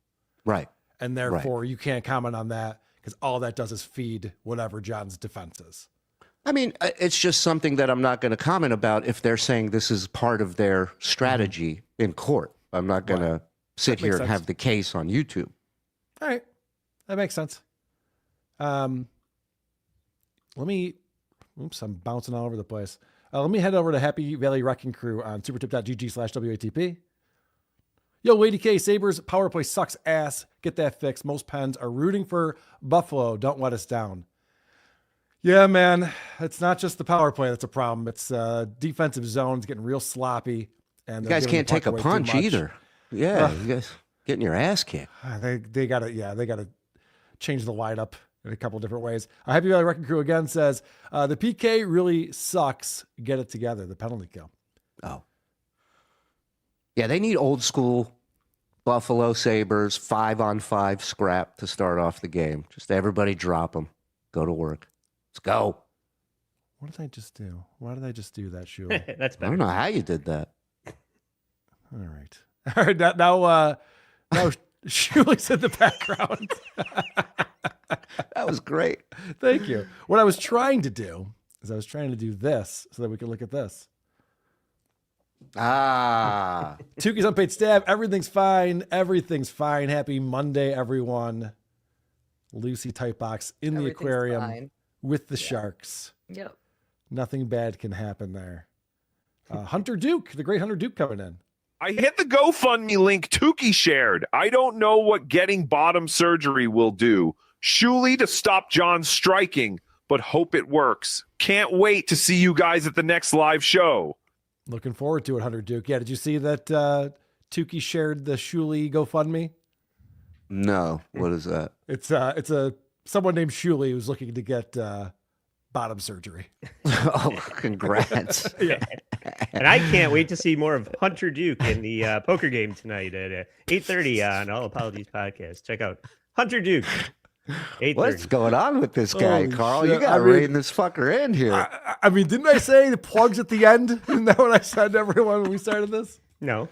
Right.
And therefore you can't comment on that because all that does is feed whatever John's defense is.
I mean, it's just something that I'm not going to comment about if they're saying this is part of their strategy in court. I'm not going to sit here and have the case on YouTube.
All right. That makes sense. Let me, oops, I'm bouncing all over the place. Let me head over to Happy Valley Wrecking Crew on supertip.gg/WATP. Yo, Lady K, Sabres power play sucks ass. Get that fixed. Most Pens are rooting for Buffalo. Don't let us down. Yeah, man. It's not just the power play that's a problem. It's defensive zones getting real sloppy. And
you guys can't take a punch either. Yeah, you guys getting your ass kicked.
They gotta change the lineup in a couple different ways. Happy Valley Wrecking Crew again says the PK really sucks. Get it together. The penalty kill.
Oh, yeah. They need old school Buffalo Sabres 5-on-5 scrap to start off the game. Just everybody drop them. Go to work. Let's go.
What did I just do? Why did I just do that, Shuli?
That's better.
I don't know how you did that.
All right. All right. Now Shuli's in the background.
That was great.
Thank you. What I was trying to do is I was trying to do this so that we could look at this.
Ah.
Tukey's unpaid stab. Everything's fine. Everything's fine. Happy Monday, everyone. Lucy Typebox in the aquarium
fine.
With the sharks.
Yep.
Nothing bad can happen there. Hunter Duke, the great Hunter Duke coming in.
I hit the GoFundMe link Tukey shared. I don't know what getting bottom surgery will do. Shuli to stop John striking, but hope it works. Can't wait to see you guys at the next live show.
Looking forward to it, Hunter Duke. Yeah, did you see that Tukey shared the Shuli GoFundMe?
No. What is that?
It's a someone named Shuli who's looking to get bottom surgery.
Oh, congrats.
Yeah.
And I can't wait to see more of Hunter Duke in the poker game tonight at 8:30 on All Apologies Podcast. Check out Hunter Duke. 8:30.
What's going on with this guy,
Holy
Carl?
shit.
You got to rein this fucker in here.
I mean, didn't I say the plugs at the end? Isn't that what I said to everyone when we started this?
No.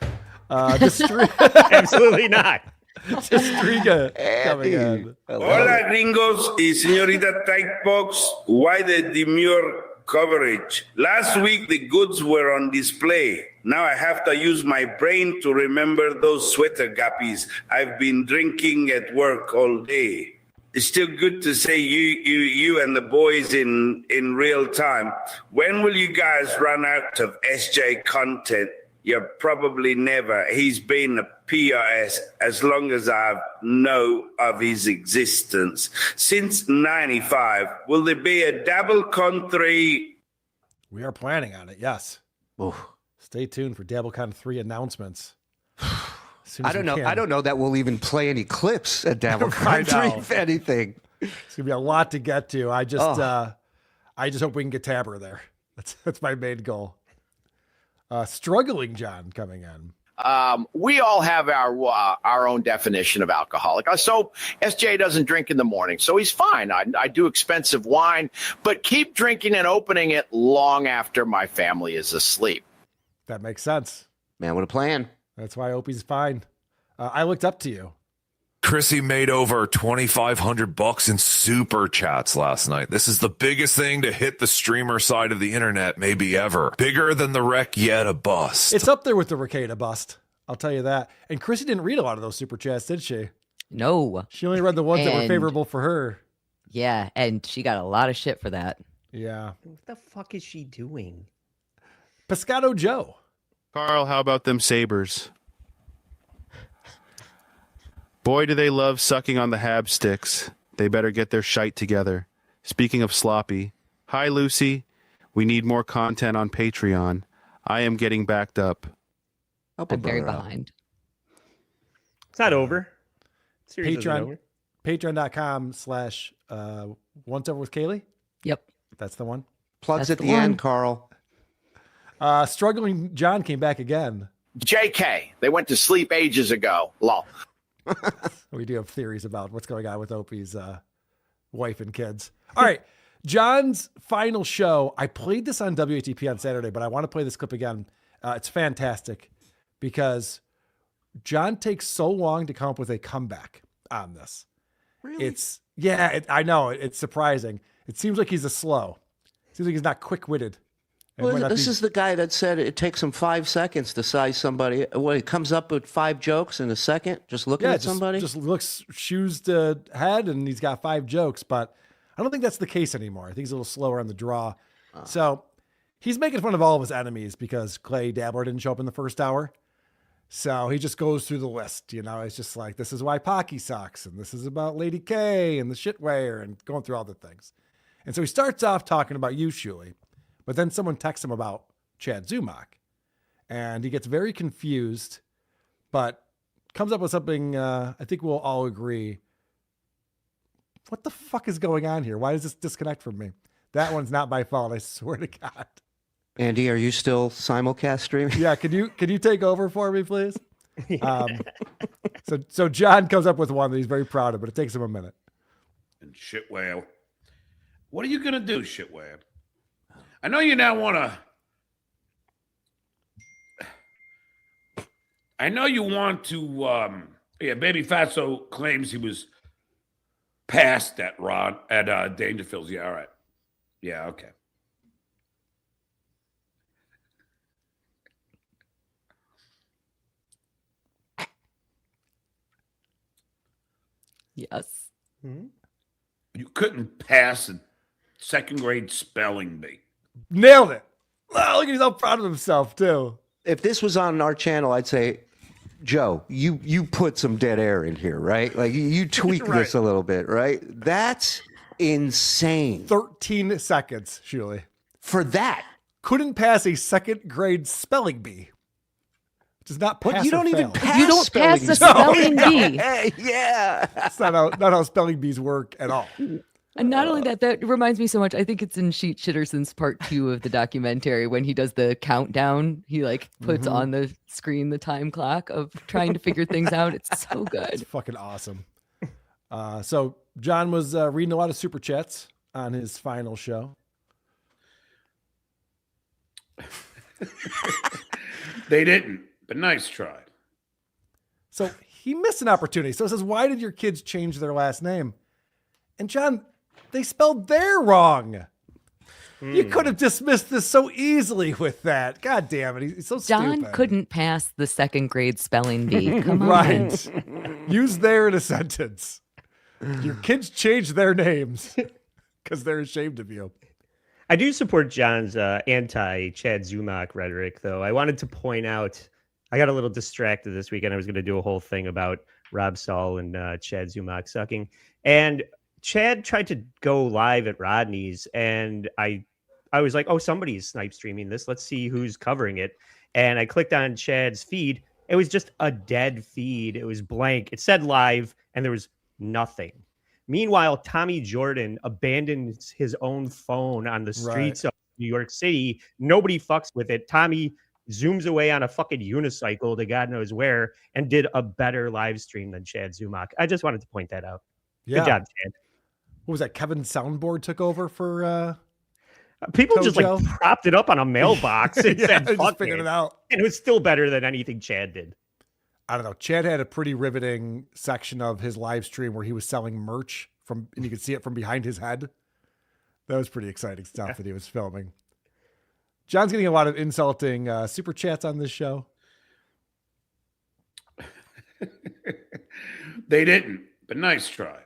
Absolutely
not.
Striga coming in.
Hola, gringos y señorita Typebox. Why the demure coverage? Last week, the goods were on display. Now I have to use my brain to remember those sweater guppies I've been drinking at work all day. It's still good to say you and the boys in real time. When will you guys run out of SJ content? You're probably never. He's been a PRS as long as I know of his existence. Since 95, will there be a DabbleCon 3?
We are planning on it, yes.
Oof.
Stay tuned for DabbleCon 3 announcements.
I don't know. I don't know that we'll even play any clips at DabbleCon 3, if anything.
It's gonna be a lot to get to. I just hope we can get Tabber there. That's my main goal. Struggling John coming in.
We all have our own definition of alcoholic. So SJ doesn't drink in the morning, so he's fine. I do expensive wine, but keep drinking and opening it long after my family is asleep.
That makes sense.
Man, what a plan.
That's why Opie's fine. I looked up to you.
Chrissy made over $2,500 in super chats last night. This is the biggest thing to hit the streamer side of the internet maybe ever. Bigger than the wreck yet a bust.
It's up there with the Ricada bust. I'll tell you that. And Chrissy didn't read a lot of those super chats, did she?
No.
She only read the ones that were favorable for her.
Yeah, and she got a lot of shit for that.
Yeah.
What the fuck is she doing?
Pescado Joe.
Carl, how about them Sabres? Boy, do they love sucking on the Hab sticks. They better get their shite together. Speaking of sloppy, hi, Lucy. We need more content on Patreon. I am getting backed up.
I'm very behind.
It's not over. Series isn't over.
Patreon.com/Once Over with Kaylee.
Yep.
That's the one.
Plugs at the end, Carl.
Struggling John came back again.
JK, they went to sleep ages ago. Lol.
We do have theories about what's going on with Opie's wife and kids. All right. John's final show. I played this on WATP on Saturday, but I want to play this clip again. It's fantastic because John takes so long to come up with a comeback on this.
Really?
I know. It's surprising. It seems like he's Seems like he's not quick-witted.
Well, this is the guy that said it takes him 5 seconds to size somebody. Well, he comes up with 5 jokes in a second, just looking at somebody.
Just looks shoes to head, and he's got 5 jokes. But I don't think that's the case anymore. I think he's a little slower on the draw. So he's making fun of all of his enemies because Clay Dabbler didn't show up in the first hour. So he just goes through the list. It's just like, this is why Pocky sucks, and this is about Lady K and the shitware, and going through all the things. And so he starts off talking about you, Shuli. But then someone texts him about Chad Zumock, and he gets very confused, but comes up with something I think we'll all agree. What the fuck is going on here? Why does this disconnect from me? That one's not my fault, I swear to God.
Andy, are you still simulcast streaming?
Yeah, can you take over for me, please? So John comes up with one that he's very proud of, but it takes him a minute.
And shitwhale. What are you going to do, shitwhale? I know you now want to. I know you want to. Baby Fatso claims he was past that Rod at Dangerfields. Yeah, all right. Yeah, okay.
Yes.
You couldn't pass a second grade spelling bee.
Nailed it. Oh, look, he's all proud of himself, too.
If this was on our channel, I'd say, Joe, you put some dead air in here, right? Like you tweak
Right.
this a little bit, right? That's insane.
13 seconds, Shuli.
For that.
Couldn't pass a second grade spelling bee. Does not pass.
But you don't even
fail.
pass
You don't pass a spelling bee.
Yeah.
That's not how spelling bees work at all.
And not only that reminds me so much. I think it's in Sheet Shitterson's part 2 of the documentary when he does the countdown. He puts on the screen the time clock of trying to figure things out. It's so good.
It's fucking awesome. So John was reading a lot of super chats on his final show.
They didn't, but nice try.
So he missed an opportunity. So it says, why did your kids change their last name? And John, they spelled their wrong. You could have dismissed this so easily with that. God damn it. He's so
John
stupid.
couldn't pass the second grade spelling bee. Come on.
Right. Use their in a sentence. Your kids changed their names because they're ashamed of you.
I do support John's anti-Chad Zumock rhetoric, though. I wanted to point out, I got a little distracted this weekend. I was going to do a whole thing about Rob Saul and Chad Zumock sucking. And Chad tried to go live at Rodney's, and I was like, oh, somebody's snipe streaming this. Let's see who's covering it. And I clicked on Chad's feed. It was just a dead feed. It was blank. It said live, and there was nothing. Meanwhile, Tommy Jordan abandoned his own phone on the streets of New York City. Nobody fucks with it. Tommy zooms away on a fucking unicycle to God knows where and did a better live stream than Chad Zumock. I just wanted to point that out.
Yeah.
Good job, Chad.
What was that? Kevin Soundboard took over for
people
Kojo?
just like propped it up on a mailbox and said,
just
fuck
figured
it.
it out.
And it was still better than anything Chad did.
I don't know. Chad had a pretty riveting section of his live stream where he was selling merch and you could see it from behind his head. That was pretty exciting stuff that he was filming. John's getting a lot of insulting super chats on this show.
They didn't, but nice try.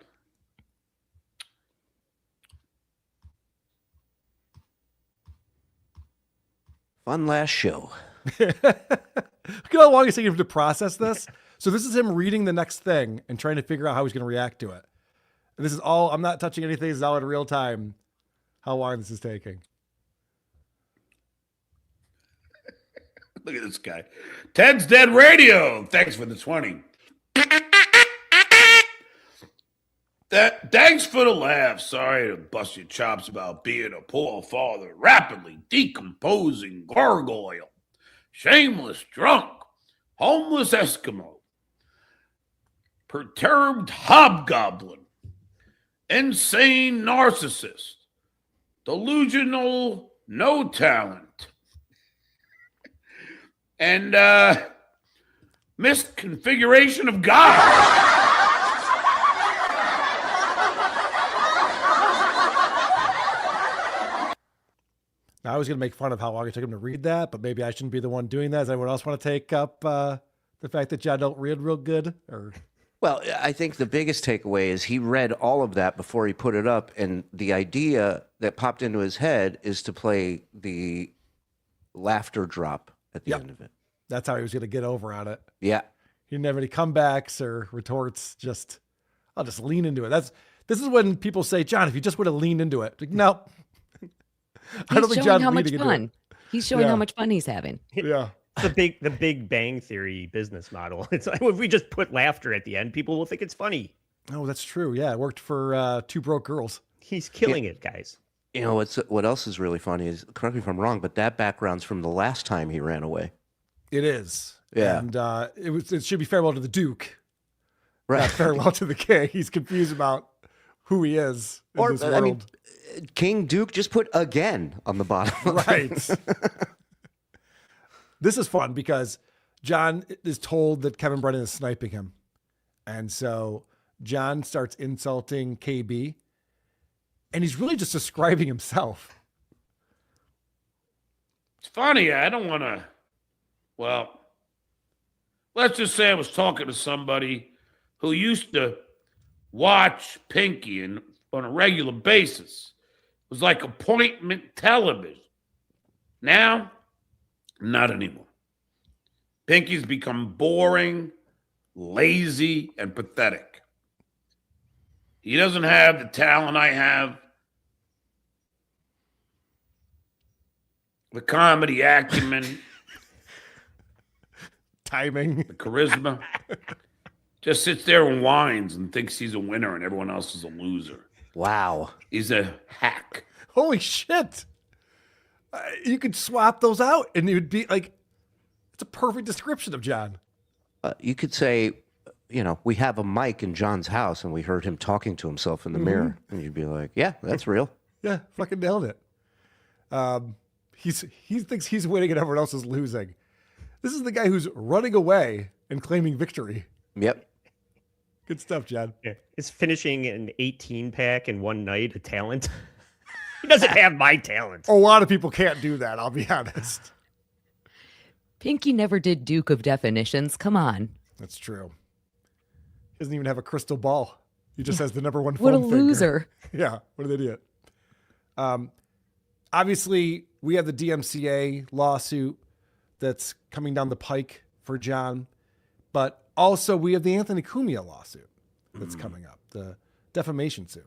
Fun last show.
Look at how long it's taking him to process this. So this is him reading the next thing and trying to figure out how he's going to react to it. And this is all, I'm not touching anything. This is all in real time. How long this is taking.
Look at this guy. Ted's Dead Radio. Thanks for the 20. Thanks for the laugh. Sorry to bust your chops about being a poor father, rapidly decomposing gargoyle, shameless drunk, homeless Eskimo. perturbed hobgoblin, insane narcissist, delusional no talent, and misconfiguration of God.
Now, I was going to make fun of how long it took him to read that, but maybe I shouldn't be the one doing that. Does anyone else want to take up the fact that John don't read real good? Or
Well, I think the biggest takeaway is he read all of that before he put it up, and the idea that popped into his head is to play the laughter drop at the end of it.
That's how he was going to get over on it.
Yeah.
He didn't have any comebacks or retorts. I'll just lean into it. This is when people say, John, if you just would have leaned into it. Like, no. I don't think John's
how much
leaning into
fun.
it.
He's showing how much fun he's having.
Yeah.
The Big Bang Theory business model. It's like, if we just put laughter at the end, people will think it's funny.
Oh, that's true. Yeah, it worked for Two Broke Girls.
He's killing it, guys.
You know, what else is really funny is, correct me if I'm wrong, but that background's from the last time he ran away.
It is.
Yeah.
And it should be farewell to the Duke.
Right.
Not farewell to the king. He's confused about who he is in this world.
I mean, King Duke, just put again on the bottom.
Right. This is fun because John is told that Kevin Brennan is sniping him. And so John starts insulting KB. And he's really just describing himself.
It's funny. I don't want to. Well, let's just say I was talking to somebody who used to watch Pinky on a regular basis. It was like appointment television. Now, not anymore. Pinky's become boring, lazy, and pathetic. He doesn't have the talent I have, the comedy acumen,
timing,
the charisma. Just sits there and whines and thinks he's a winner and everyone else is a loser.
Wow.
He's a hack.
Holy shit. You could swap those out and it would be like, it's a perfect description of John.
You could say, you know, we have a mic in John's house and we heard him talking to himself in the mirror. And you'd be like, yeah, that's real.
Yeah, fucking nailed it. He thinks he's winning and everyone else is losing. This is the guy who's running away and claiming victory.
Yep.
Good stuff, John.
Yeah. Is finishing an 18-pack in one night a talent? He doesn't have my talent.
A lot of people can't do that, I'll be honest.
Pinky never did Duke of Definitions. Come on.
That's true. He doesn't even have a crystal ball. He just has the number one
What a
foam finger.
loser.
Yeah, what an idiot. Obviously, we have the DMCA lawsuit that's coming down the pike for John, but also we have the Anthony Cumia lawsuit that's coming up, the defamation suit.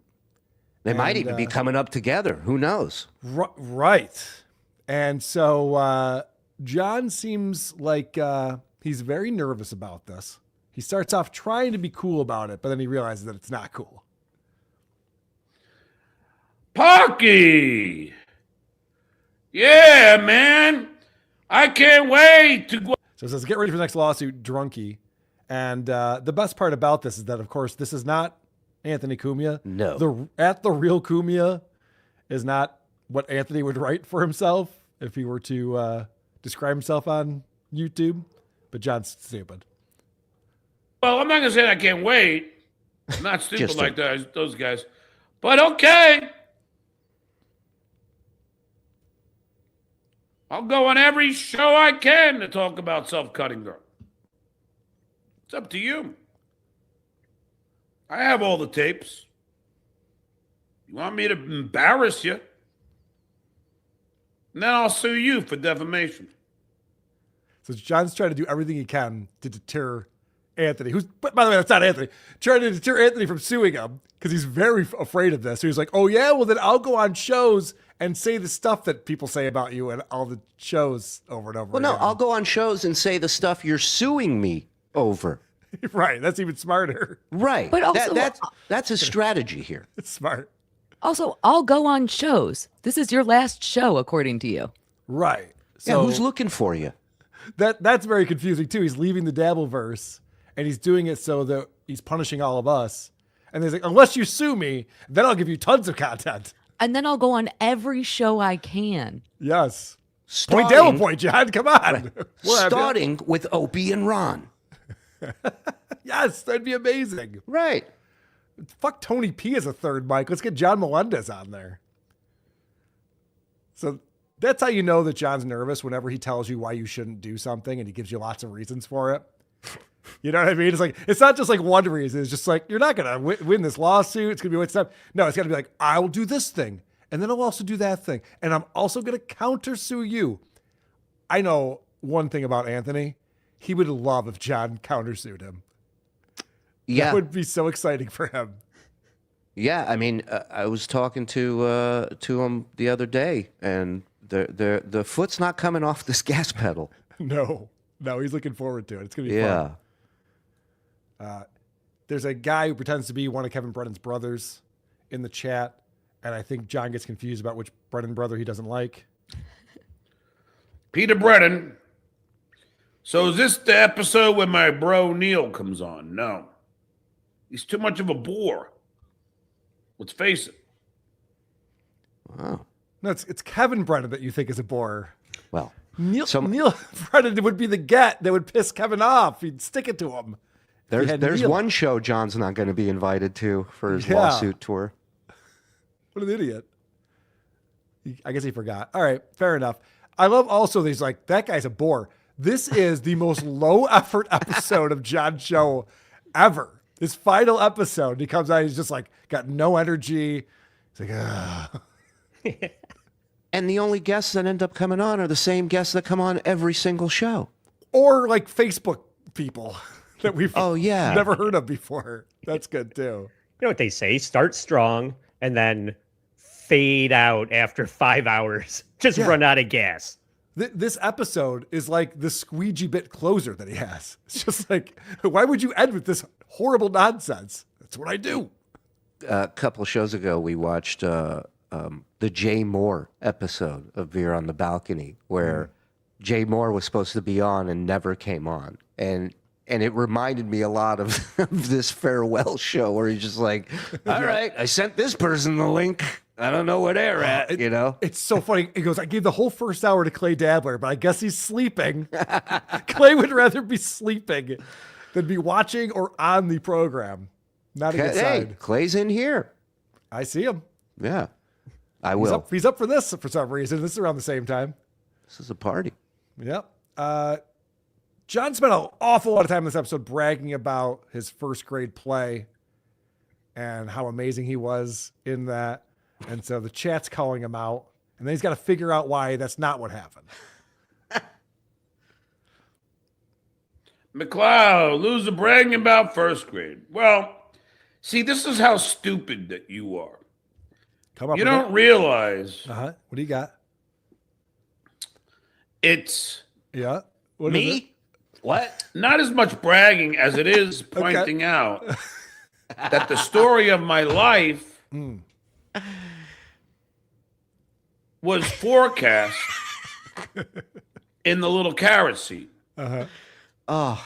They might even be coming up together. Who knows?
Right. And so John seems like he's very nervous about this. He starts off trying to be cool about it, but then he realizes that it's not cool.
Parky! Yeah, man. I can't wait to go.
So it says, get ready for the next lawsuit, drunkie. And the best part about this is that, of course, this is not Anthony Cumia.
No.
The real Cumia is not what Anthony would write for himself if he were to describe himself on YouTube. But John's stupid.
Well, I'm not going to say I can't wait. I'm not stupid like those guys. But okay. I'll go on every show I can to talk about self-cutting girl. It's up to you. I have all the tapes. You want me to embarrass you? And then I'll sue you for defamation.
So John's trying to do everything he can to deter Anthony, who's, but by the way, that's not Anthony, trying to deter Anthony from suing him because he's very afraid of this. So he's like, oh yeah, well then I'll go on shows and say the stuff that people say about you and all the shows over and over
Well,
again.
no, I'll go on shows and say the stuff you're suing me over.
Right, that's even smarter.
Right.
But also,
that's a strategy here.
It's smart.
Also, I'll go on shows. This is your last show, according to you.
Right.
Yeah,
So
who's looking for you?
that's very confusing too. He's leaving the Dabbleverse and he's doing it so that he's punishing all of us. And he's like, unless you sue me, then I'll give you tons of content.
And then I'll go on every show I can.
Yes. Point Dabble point, John. Come on.
Starting with Opie and Ron.
Yes, that'd be amazing.
Right.
Fuck Tony P as a third mic. Let's get John Melendez on there. So that's how you know that John's nervous whenever he tells you why you shouldn't do something and he gives you lots of reasons for it. You know what I mean? It's like, it's not just like one reason. It's just like, you're not going to win this lawsuit. It's going to be what's up. No, it's got to be like, I will do this thing. And then I'll also do that thing. And I'm also going to countersue you. I know one thing about Anthony. He would love if John countersued him.
Yeah.
That would be so exciting for him.
Yeah. I mean, I was talking to him the other day, and the foot's not coming off this gas pedal.
No, he's looking forward to it. It's going to be fun. There's a guy who pretends to be one of Kevin Brennan's brothers in the chat, and I think John gets confused about which Brennan brother he doesn't like.
Peter Brennan. So is this the episode where my bro Neil comes on? No. He's too much of a bore. Let's face it.
Wow.
No, it's Kevin Brennan that you think is a bore.
Well,
Neil Brennan would be the get that would piss Kevin off. He'd stick it to him.
There's one show John's not going to be invited to for his lawsuit tour.
What an idiot. I guess he forgot. All right, fair enough. I love also these like, that guy's a bore. This is the most low effort episode of John's show ever. His final episode, he comes out, he's just like got no energy. He's like, ugh.
And the only guests that end up coming on are the same guests that come on every single show.
Or like Facebook people that we've
yeah.
never heard of before. That's good too.
You know what they say? Start strong and then fade out after 5 hours. Just run out of gas.
This episode is like the squeegee bit closer that he has. It's just like, why would you end with this horrible nonsense? That's what I do.
A couple of shows ago, we watched the Jay Moore episode of Beer on the Balcony, where Jay Moore was supposed to be on and never came on. And it reminded me a lot of this farewell show where he's just like, all right, I sent this person the link. I don't know where they're at, you know?
It's so funny. He goes, I gave the whole first hour to Clay Dabbler, but I guess he's sleeping. Clay would rather be sleeping than be watching or on the program. Not a good sign.
Clay's in here.
I see him.
Yeah, I will.
He's up for this for some reason. This is around the same time.
This is a party.
Yep. John spent an awful lot of time in this episode bragging about his first grade play and how amazing he was in that. And so the chat's calling him out, and then he's got to figure out why that's not what happened.
McLeod, loser bragging about first grade. Well, see, this is how stupid that you are. You don't realize.
What do you got?
It's
what
me.
is it?
What? Not as much bragging as it is pointing out that the story of my life was forecast in the little carrot seat.
Oh.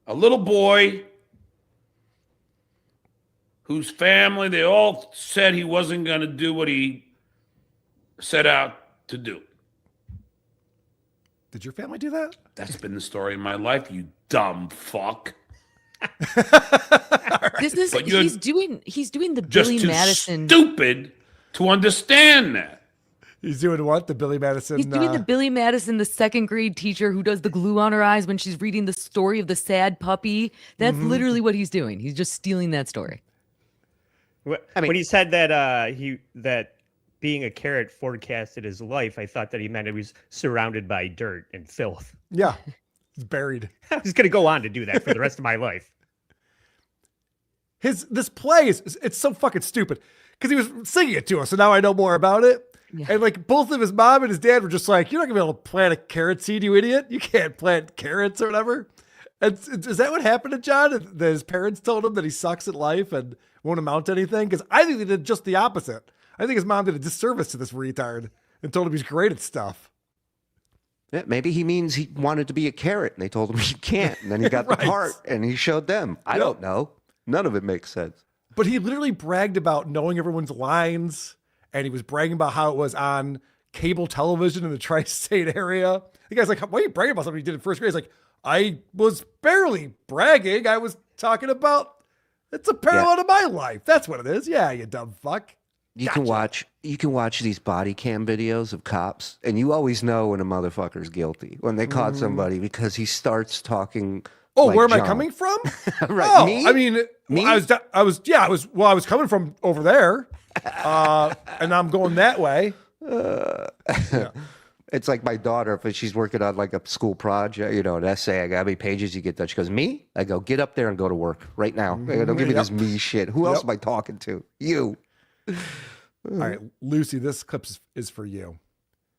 A little boy whose family, they all said he wasn't going to do what he set out to do.
Did your family do that?
That's been the story of my life, you dumb fuck.
This is he's doing the
Just
Billy
too
Madison.
stupid to understand that.
He's doing what? The Billy Madison.
He's doing the Billy Madison, the second grade teacher who does the glue on her eyes when she's reading the story of the sad puppy. That's literally what he's doing. He's just stealing that story.
When he said that that being a carrot forecasted his life, I thought that he meant he was surrounded by dirt and filth.
Yeah, he's buried.
I was going to go on to do that for the rest of my life.
This play it's so fucking stupid because he was singing it to us, so now I know more about it. Yeah. And like both of his mom and his dad were just like, "You're not gonna be able to plant a carrot seed, you idiot! You can't plant carrots or whatever." And is that what happened to John? That his parents told him that he sucks at life and won't amount to anything? Because I think they did just the opposite. I think his mom did a disservice to this retard and told him he's great at stuff.
Yeah, maybe he means he wanted to be a carrot, and they told him he can't, and then he got the part, and he showed them. I don't know. None of it makes sense.
But he literally bragged about knowing everyone's lines, and he was bragging about how it was on cable television in the tri-state area. The guy's like, why are you bragging about something you did in first grade? He's like, I was barely bragging. I was talking about, it's a parallel to my life. That's what it is. Yeah, you dumb fuck.
You can watch these body cam videos of cops, and you always know when a motherfucker's guilty when they caught somebody because he starts talking.
Oh,
like
where am I
John. coming
from?
Right,
Oh,
me?
I mean,
Me?
I was coming from over there, and I'm going that way.
It's like my daughter, if she's working on like a school project, an essay, I got how many pages you get done? She goes, me? I go, get up there and go to work right now. I go, don't give me this me shit. Who else am I talking to? You.
All right, Lucy, this clip is for you.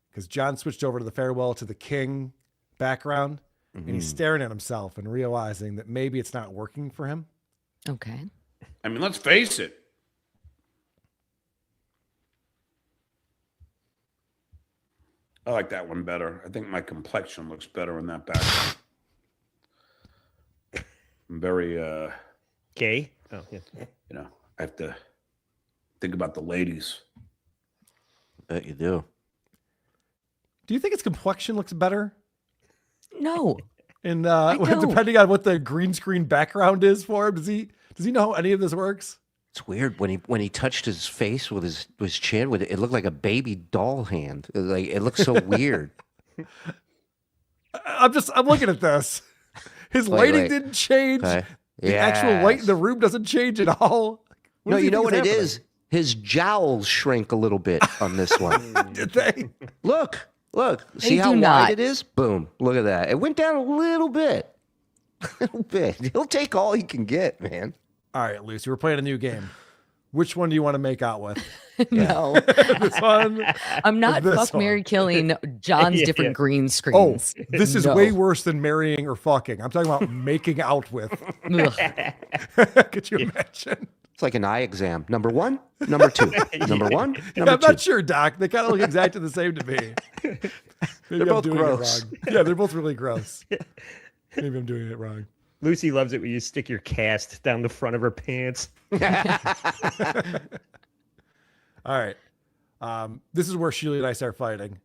Because John switched over to the farewell to the king background, and he's staring at himself and realizing that maybe it's not working for him.
Okay.
I mean, let's face it. I like that one better. I think my complexion looks better in that background. I'm very
gay. Oh, yeah.
I have to think about the ladies.
I bet you do.
Do you think his complexion looks better?
No.
And
don't.
depending on what the green screen background is for him, does he know how any of this works?
It's weird when he touched his face with his chin, with it looked like a baby doll hand. It looks so weird.
I'm looking at this. His lighting didn't change.
Okay.
The actual light in the room doesn't change at all.
No, you know what it is? His jowls shrink a little bit on this one.
Did they?
Look.
They
See how
do
wide
not.
it is? Boom. Look at that. It went down a little bit. A little bit. He'll take all he can get, man.
All right, Lucy, we're playing a new game. Which one do you want to make out with?
No.
This one?
I'm not
This
fuck,
one.
marry, killing John's different green screens.
Oh, this is
No.
way worse than marrying or fucking. I'm talking about making out with. Could you imagine?
It's like an eye exam. Number 1, number 2. Number 1,
Yeah,
number
I'm
2.
not sure, Doc. They kind of look exactly the same to me. Maybe
They're
I'm
both
doing
gross.
it wrong. Yeah, they're both really gross. Maybe I'm doing it wrong.
Lucy loves it when you stick your cast down the front of her pants.
All right. This is where Shuli and I start fighting.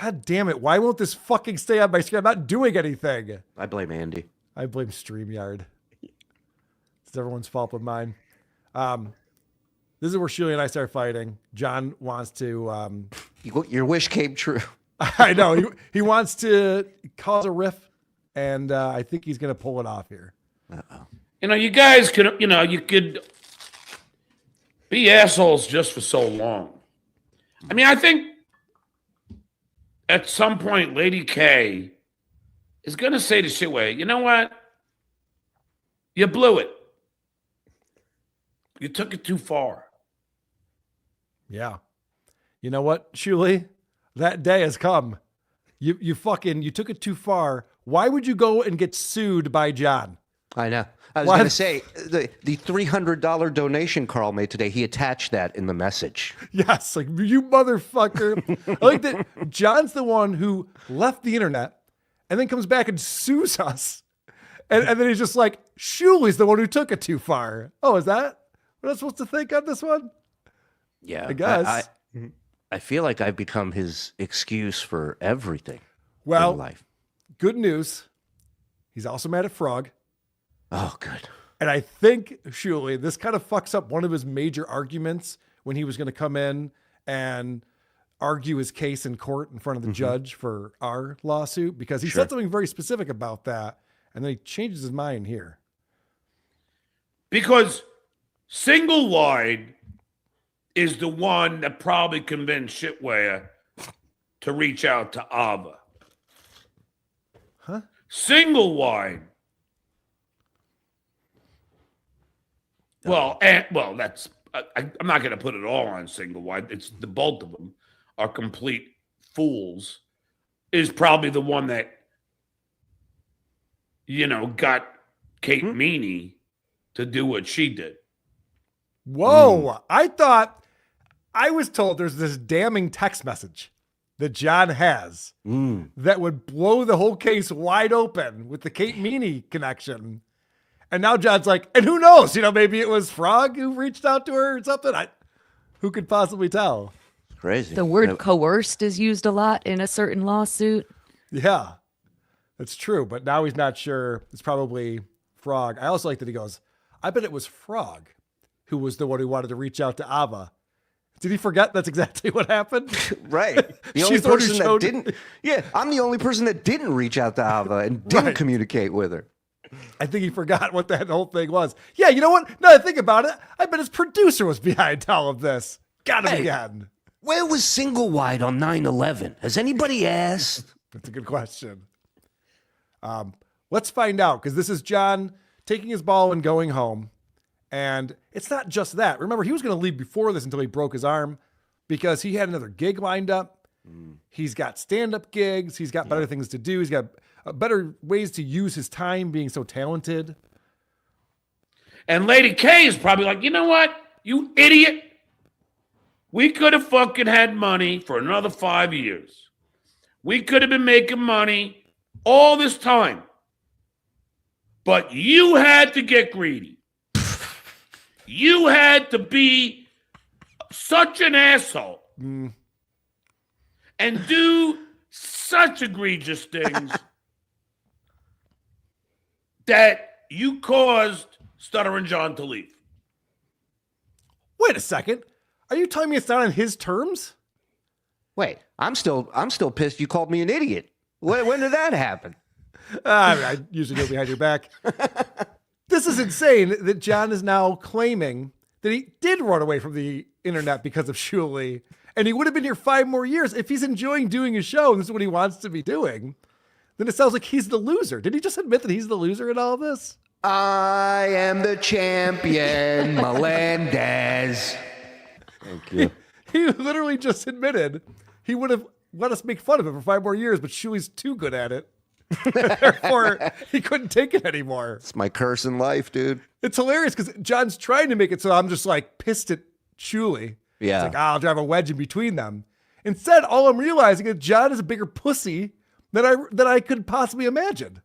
God damn it. Why won't this fucking stay on my screen? I'm not doing anything.
I blame Andy.
I blame StreamYard. It's everyone's fault but mine. This is where Shuli and I start fighting. John wants to...
Your wish came true.
I know. He wants to cause a riff, and I think he's going to pull it off here.
You guys could, you could be assholes just for so long. I mean, I think at some point, Lady K is going to say to Shitway, you know what? You blew it. You took it too far.
Yeah. You know what, Shuli? That day has come. You took it too far. Why would you go and get sued by John?
I know. I was
Why-
going to say, the $300 donation Carl made today, he attached that in the message.
Yes, like, you motherfucker. I like that John's the one who left the internet and then comes back and sues us. And then he's just like, Shuli's the one who took it too far. Oh, is that what I'm supposed to think on this one?
Yeah.
I guess.
I feel like I've become his excuse for everything
Well,
in life.
Good news. He's also mad at Frog.
Oh, good.
And I think, Shuli, this kind of fucks up one of his major arguments when he was going to come in and argue his case in court in front of the judge for our lawsuit, because he said something very specific about that, and then he changes his mind here.
Because Single Wide is the one that probably convinced Shitway to reach out to Ava.
Huh?
Single Wide. Well, that's I'm not going to put it all on Single Wide. It's the both of them are complete fools. Is probably the one that got Kate Meany to do what she did.
Whoa! I thought I was told there's this damning text message that John has that would blow the whole case wide open with the Kate Meany connection. And now John's like, and who knows? Maybe it was Frog who reached out to her or something. Who could possibly tell?
Crazy.
The word coerced is used a lot in a certain lawsuit.
Yeah, that's true. But now he's not sure. It's probably Frog. I also like that he goes, I bet it was Frog who was the one who wanted to reach out to Ava. Did he forget that's exactly what happened?
Right. The only person that didn't. Yeah, I'm the only person that didn't reach out to Ava and didn't communicate with her.
I think he forgot what that whole thing was. Yeah, you know what? Now that I think about it, I bet his producer was behind all of this. Got him again.
Where was Single Wide on 9/11? Has anybody asked?
That's a good question. Let's find out, because this is John taking his ball and going home. And it's not just that. Remember, he was going to leave before this until he broke his arm because he had another gig lined up. He's got stand-up gigs. He's got better things to do. He's got better ways to use his time being so talented.
And Lady K is probably like, you know what? You idiot. We could have fucking had money for another 5 years. We could have been making money all this time. But you had to get greedy. You had to be such an asshole and do such egregious things that you caused Stuttering John to leave.
Wait a second. Are you telling me it's not on his terms?
Wait, I'm still pissed you called me an idiot. When did that happen?
I usually go behind your back. This is insane that John is now claiming that he did run away from the internet because of Shuli, and he would have been here 5 more years. If he's enjoying doing his show and this is what he wants to be doing, then it sounds like he's the loser. Did he just admit that he's the loser in all of this?
I am the champion, Melendez. Thank you.
He literally just admitted he would have let us make fun of him for 5 more years, but Shuli's too good at it. Therefore, he couldn't take it anymore.
It's my curse in life, dude.
It's hilarious because John's trying to make it so I'm just like pissed at Shuli.
Yeah.
It's like, I'll drive a wedge in between them. Instead, all I'm realizing is John is a bigger pussy than I could possibly imagine.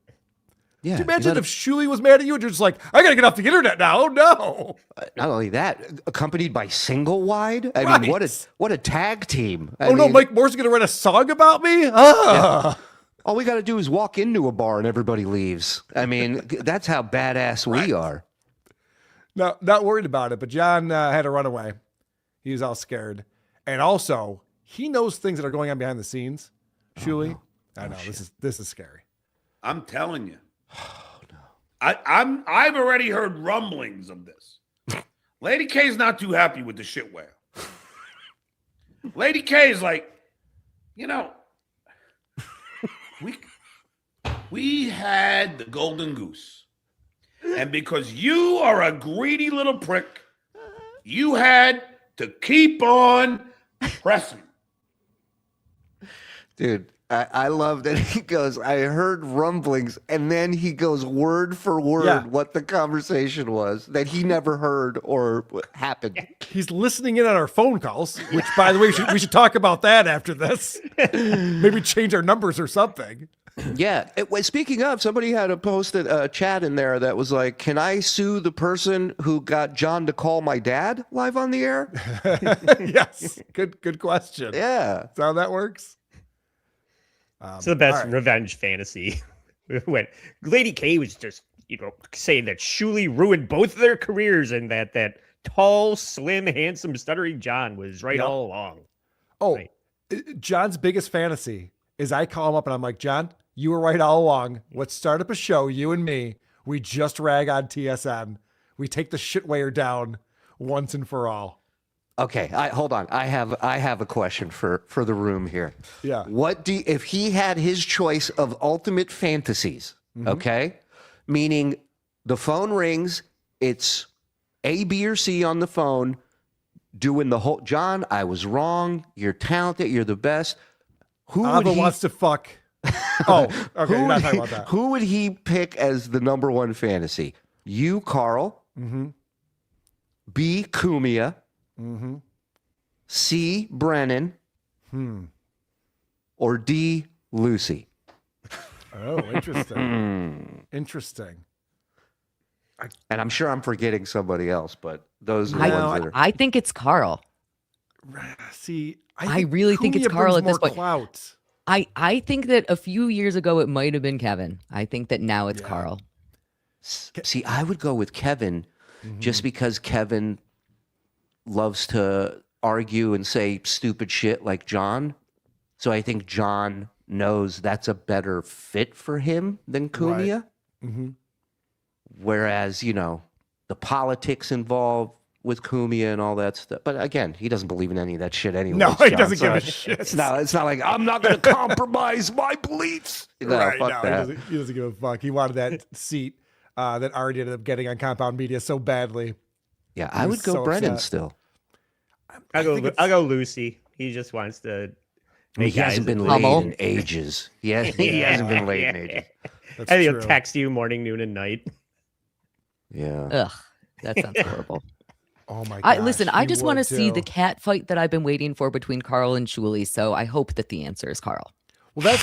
Yeah.
Could you imagine if Shuli was mad at you and you're just like, I gotta get off the internet now? Oh no.
Not only that, accompanied by Single Wide. I mean, what a tag team. I
no,
mean,
Mike Moore's gonna write a song about me? Ah.
Yeah. All we got to do is walk into a bar and everybody leaves. I mean, that's how badass we are.
No, not worried about it, but John had to run away. He was all scared. And also, he knows things that are going on behind the scenes. Shuli, I know, this is scary.
I'm telling you. Oh, no. I've already heard rumblings of this. Lady K's not too happy with the shitware. Lady K is like, we had the golden goose. And because you are a greedy little prick, you had to keep on pressing.
Dude, I love that he goes, I heard rumblings, and then he goes word for word what the conversation was that he never heard or happened.
He's listening in on our phone calls, which, by the way, we should talk about that after this. Maybe change our numbers or something.
Yeah. Speaking of, somebody had a chat in there that was like, can I sue the person who got John to call my dad live on the air?
Yes. Good question.
Yeah.
That's how that works.
It's the best revenge fantasy. When Lady K was just, saying that Shuli ruined both of their careers and that tall, slim, handsome, stuttering John was right all along.
Oh, John's biggest fantasy is I call him up and I'm like, John, you were right all along. Let's start up a show, you and me. We just rag on TSN. We take the shitware down once and for all.
Okay, hold on. I have a question for the room here.
Yeah.
If he had his choice of ultimate fantasies, okay? Meaning the phone rings, it's A, B, or C on the phone, doing the whole, John, I was wrong. You're talented. You're the best. Who
wants to fuck? Oh, okay. You're not talking about that.
Who would he pick as the number one fantasy? You, Carl. B, Kumia. C, Brennan. or D, Lucy?
Oh, interesting. Interesting.
And I'm sure I'm forgetting somebody else, but those are the ones that are.
I think it's Carl.
See,
I really think it's
Cunha
Carl at
brings
this
more
point.
Clout.
I think that a few years ago it might have been Kevin. I think that now it's Carl.
See, I would go with Kevin just
Mm-hmm.
because Kevin loves to argue and say stupid shit like John. So I think John knows that's a better fit for him than Cunha.
Mm-hmm.
Whereas, the politics involved with Cunha and all that stuff. But again, he doesn't believe in any of that shit anyway.
No, he doesn't give a shit.
It's not like, I'm not going to compromise my beliefs. No,
Right,
fuck
no,
that.
he doesn't give a fuck. He wanted that seat that Artie ended up getting on Compound Media so badly.
Yeah,
He
I
was
would go
so
Brennan
upset.
still.
I'll go Lucy. He just wants to.
He
make
hasn't
eyes
been
at
late
Lucy.
in ages. He hasn't been late in ages.
That's
and he'll
true.
text you morning, noon, and night.
Yeah.
Ugh, that sounds horrible.
Oh my god.
Listen, I just want to see the cat fight that I've been waiting for between Carl and Shuli. So I hope that the answer is Carl.
Well,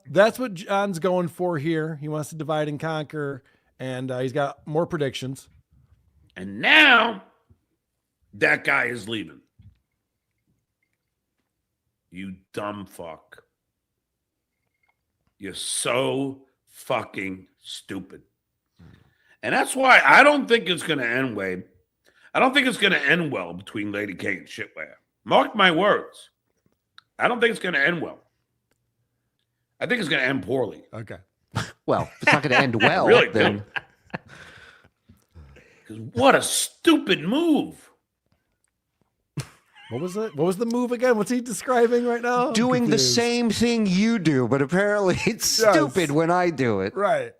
that's what John's going for here. He wants to divide and conquer, and he's got more predictions.
And now that guy is leaving. You dumb fuck. You're so fucking stupid. And that's why I don't think it's going to end, Wade. I don't think it's going to end well between Lady K and Shitware. Mark my words. I don't think it's going to end well. I think it's going to end poorly.
Okay.
Well, if it's not going to end well,
Really
then
Because what a stupid move.
What was it? What was the move again? What's he describing right now? I'm
doing the
confused.
same thing you do, but apparently it's
Yes.
stupid when I do it.
Right.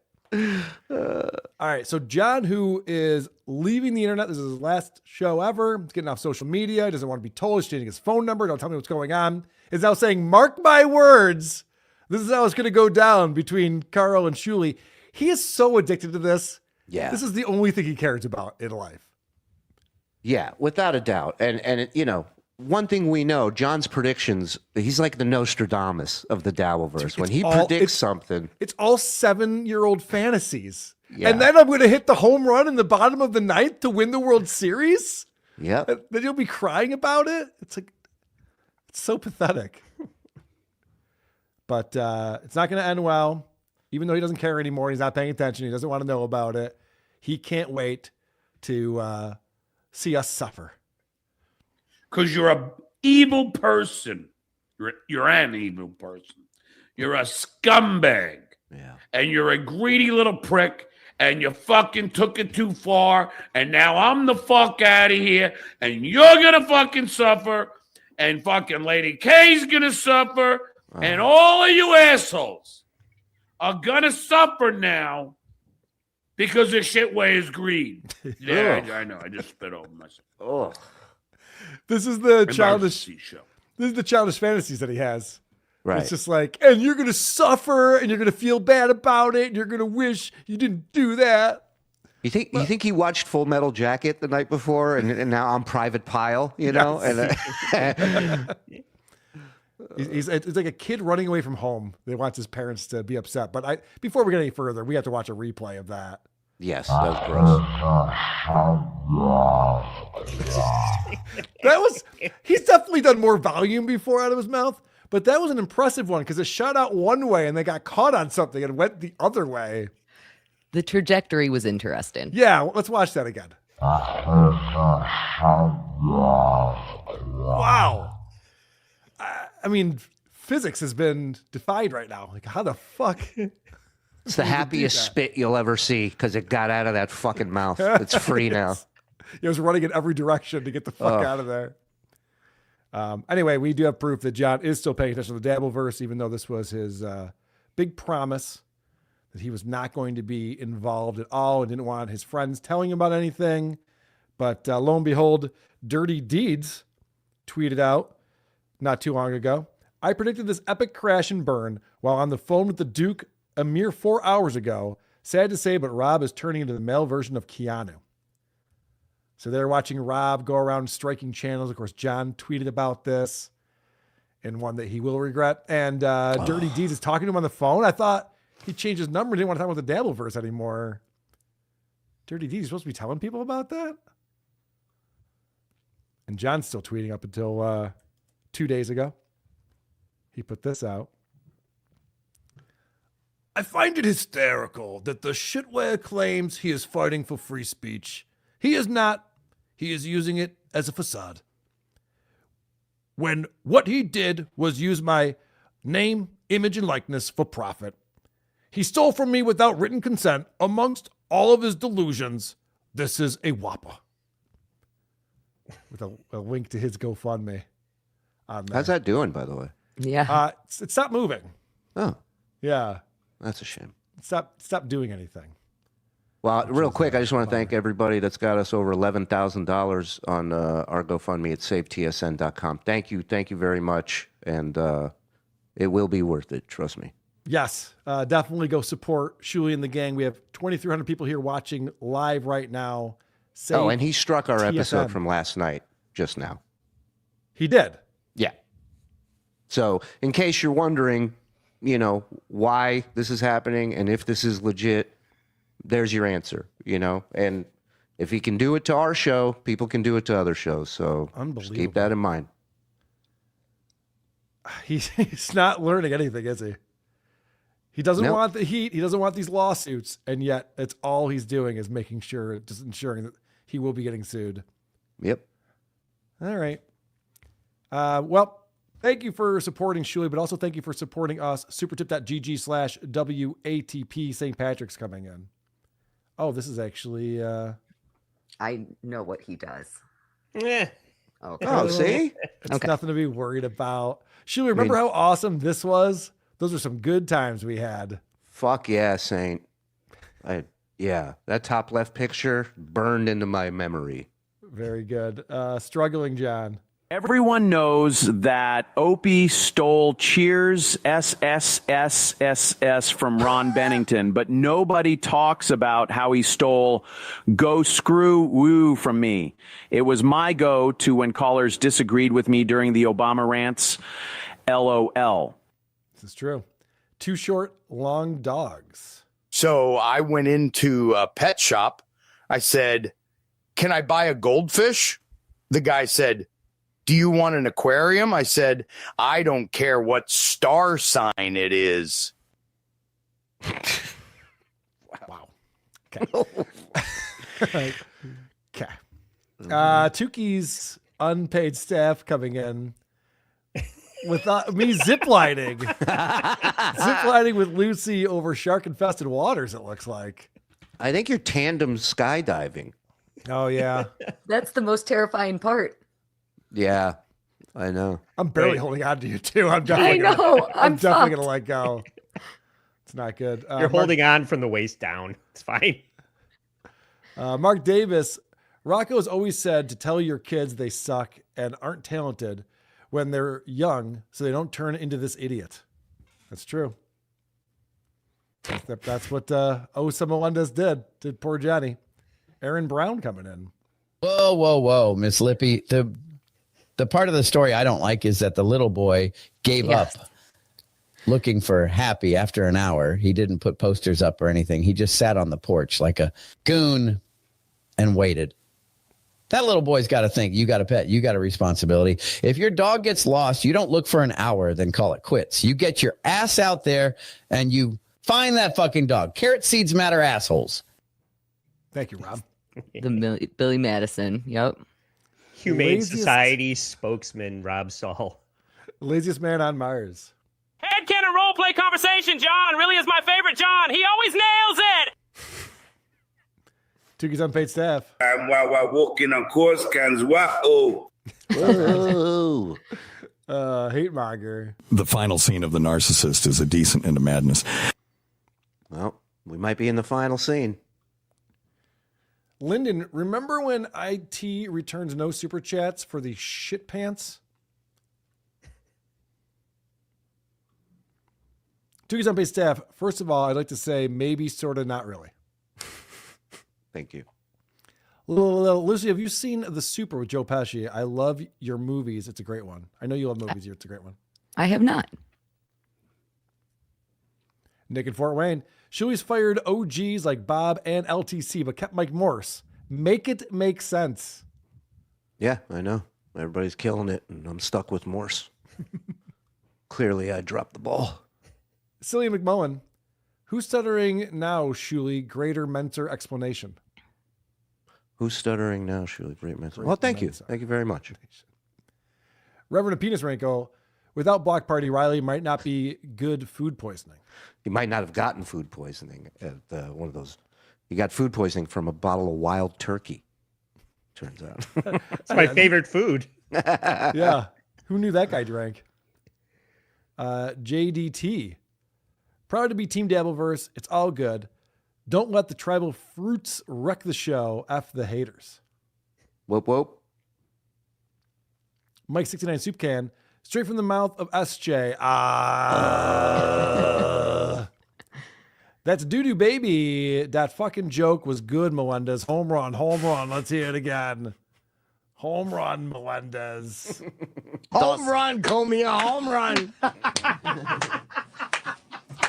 All right. So John, who is leaving the internet, this is his last show ever. He's getting off social media. He doesn't want to be told. He's changing his phone number. Don't tell me what's going on. Is now saying, mark my words. This is how it's going to go down between Carl and Shuli. He is so addicted to this.
Yeah.
This is the only thing he cares about in life.
Yeah, without a doubt. And one thing we know, John's predictions, he's like the Nostradamus of the Dabbleverse. When he predicts something,
It's all 7-year-old fantasies.
Yeah.
And then I'm going to hit the home run in the bottom of the ninth to win the World Series.
Yep.
And then you'll be crying about it. It's like, it's so pathetic. But it's not going to end well. Even though he doesn't care anymore, he's not paying attention. He doesn't want to know about it. He can't wait to see us suffer.
Because you're a evil person. You're an evil person. You're a scumbag.
Yeah.
And you're a greedy little prick. And you fucking took it too far. And now I'm the fuck out of here. And you're going to fucking suffer. And fucking Lady K's going to suffer. And all of you assholes are going to suffer now because the shit way is greed. Yeah, I know. I just spit over myself.
Oh.
This is the
Emergency
childish.
show.
This is the childish fantasies that he has.
Right.
It's just like, and you're gonna suffer, and you're gonna feel bad about it, and you're gonna wish you didn't do that.
You think he watched Full Metal Jacket the night before, and now I'm Private Pile, know? And
It's like a kid running away from home that wants his parents to be upset. But before we get any further, we have to watch a replay of that.
yes, that was gross.
He's definitely done more volume before out of his mouth, but that was an impressive one because it shot out one way and they got caught on something and went the other way.
The trajectory was interesting.
Yeah, let's watch that again. Wow. I mean, physics has been defied right now. Like, how the fuck?
It's the happiest spit you'll ever see because it got out of that fucking mouth. It's free now.
He was running in every direction to get the fuck out of there. Anyway, we do have proof that John is still paying attention to the Dabbleverse, even though this was his big promise that he was not going to be involved at all and didn't want his friends telling him about anything. But lo and behold, Dirty Deeds tweeted out not too long ago, I predicted this epic crash and burn while on the phone with the Duke a mere 4 hours ago. Sad to say, but Rob is turning into the male version of Keanu. So they're watching Rob go around striking channels. Of course, John tweeted about this. and one that he will regret. And Dirty Deeds is talking to him on the phone. I thought he changed his number. Didn't want to talk about the Dabbleverse anymore. Dirty Deeds, you supposed to be telling people about that? And John's still tweeting up until 2 days ago. He put this out. I find it hysterical that the shitware claims he is fighting for free speech. He is not. He is using it as a facade. When what he did was use my name, image, and likeness for profit. He stole from me without written consent amongst all of his delusions. This is a whopper. With a link to his GoFundMe on there.
How's that doing, by the way?
Yeah.
It stopped moving.
Oh.
Yeah.
That's a shame.
Stop doing anything.
Well, real quick, I just want to thank everybody that's got us over $11,000 on our GoFundMe at SaveTSN.com. Thank you very much, and it will be worth it. Trust me.
Yes, definitely go support Shuli and the gang. We have 2,300 people here watching live right now.
And he struck our
TSN.
episode from last night just now.
He did.
Yeah. So, in case you're wondering, why this is happening and if this is legit, there's your answer, and if he can do it to our show, people can do it to other shows. So just keep that in mind.
He's not learning anything, is he? He doesn't want the heat. He doesn't want these lawsuits. And yet it's all he's doing is ensuring that he will be getting sued.
Yep.
All right. Well, thank you for supporting Shuli, but also thank you for supporting us. Supertip.gg/WATP. St. Patrick's coming in. Oh, this is actually...
I know what he does.
Yeah.
Okay.
Oh, see?
It's nothing to be worried about. Shuli, remember how awesome this was? Those are some good times we had.
Fuck yeah, Saint. Yeah, that top left picture burned into my memory.
Very good. Struggling John.
Everyone knows that Opie stole Cheers SSSSS from Ron Bennington, but nobody talks about how he stole Go Screw Woo from me. It was my go-to when callers disagreed with me during the Obama rants. LOL.
This is true. Too short, long dogs.
So I went into a pet shop. I said, "Can I buy a goldfish?" The guy said, "Do you want an aquarium?" I said, "I don't care what star sign it is."
Wow. Okay. Okay. Tuki's unpaid staff coming in with me ziplining. Ziplining with Lucy over shark-infested waters, it looks like.
I think you're tandem skydiving.
Oh, yeah.
That's the most terrifying part.
Yeah, I know.
I'm barely holding on to you, too. I'm
I know.
I'm definitely going to
fucked.
let go. It's not good.
You're holding on from the waist down. It's fine.
Mark Davis, Rocco has always said to tell your kids they suck and aren't talented when they're young so they don't turn into this idiot. That's true. That's what Osa Melendez did poor Johnny. Aaron Brown coming in.
Whoa, Miss Lippy. The part of the story I don't like is that the little boy gave up looking for Happy after an hour. He didn't put posters up or anything. He just sat on the porch like a goon and waited. That little boy's got to think, you got a pet, you got a responsibility. If your dog gets lost, you don't look for an hour, then call it quits. You get your ass out there and you find that fucking dog. Carrot seeds matter, assholes.
Thank you, Rob.
The Billy Madison. Yep.
Humane Society spokesman Rob Saul.
Laziest man on Mars.
Headcanon roleplay conversation, John really is my favorite John. He always nails it.
Tuki's unpaid staff.
While walking on course cans, wow.
Hate monger.
The final scene of The Narcissist is a decent into madness.
Well, we might be in the final scene.
Lyndon, remember when IT returns no super chats for the shit pants? Tuki's unpaid staff. First of all, I'd like to say maybe, sort of, not really.
Thank you.
Lucy, have you seen The Super with Joe Pesci? I love your movies. It's a great one. I know you love movies. It's a great one.
I have not.
Nick in Fort Wayne. Shuli's fired OGs like Bob and LTC, but kept Mike Morse. Make it make sense.
Yeah, I know. Everybody's killing it, and I'm stuck with Morse. Clearly, I dropped the ball.
Cillian McMullen. Who's stuttering now, Shuli? Greater mentor explanation.
Who's stuttering now, Shuli? Great mentor. Well, thank you. Thank you very much.
Reverend Penis Wrinkle. Without Block Party, Riley might not be good food poisoning.
He might not have gotten food poisoning at one of those. He got food poisoning from a bottle of wild turkey, turns out.
It's my favorite food.
Yeah. Who knew that guy drank? JDT. Proud to be Team Dabbleverse. It's all good. Don't let the tribal fruits wreck the show. F the haters.
Whoop, whoop.
Mike 69 Soup Can. Straight from the mouth of SJ. That's doo-doo baby. That fucking joke was good, Melendez. Home run, home run. Let's hear it again. Home run, Melendez.
Home run, Comey, a home run.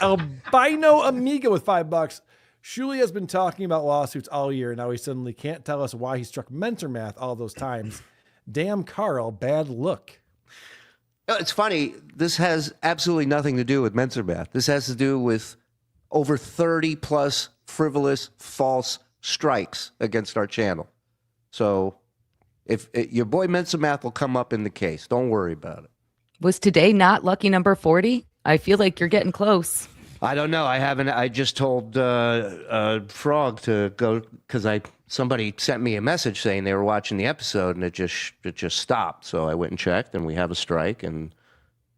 Albino Amiga with $5. Shuli has been talking about lawsuits all year. Now he suddenly can't tell us why he struck mentor math all those times. Damn, Carl, bad look.
It's funny. This has absolutely nothing to do with mentor math. This has to do with over 30 plus frivolous, false strikes against our channel. So if your boy mentor math will come up in the case, don't worry about it.
Was today not lucky number 40? I feel like you're getting close.
I don't know. I haven't. I just told Frog to go because somebody sent me a message saying they were watching the episode and it just stopped. So I went and checked, and we have a strike. And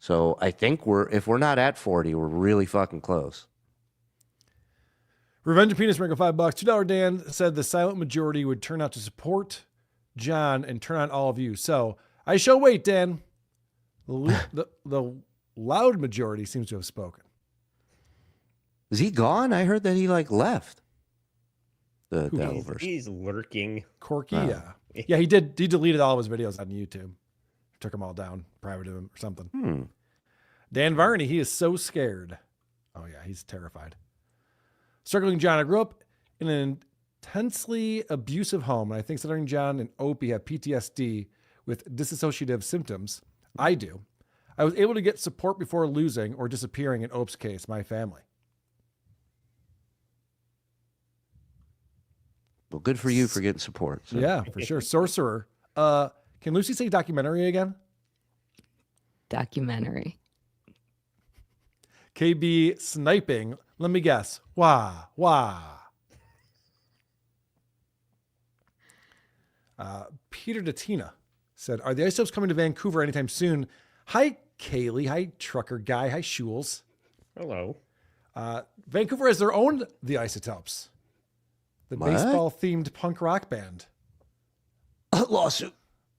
so I think if we're not at 40, we're really fucking close.
Revenge of Penis Wrinkle, $5. $2 Dan said the silent majority would turn out to support John and turn on all of you. So I shall wait, Dan. The loud majority seems to have spoken.
Is he gone? I heard that he left the Dabbleverse.
He's lurking.
Corky, yeah. Yeah, he did. He deleted all of his videos on YouTube. Took them all down, privated them or something. Dan Varney, he is so scared. Oh, yeah, he's terrified. Struggling John, I grew up in an intensely abusive home, and I think Stuttering John and Opie have PTSD with dissociative symptoms. I do. I was able to get support before losing or disappearing in Ope's case, my family.
Well, good for you for getting support. So.
Yeah, for sure. Sorcerer. Can Lucy say documentary again?
Documentary.
KB sniping. Let me guess. Wah. Peter Datina said, are the Isotopes coming to Vancouver anytime soon? Hi, Kaylee. Hi, Trucker Guy. Hi, Shules.
Hello.
Vancouver has their own The Isotopes. The
What?
baseball-themed punk rock band.
Lawsuit.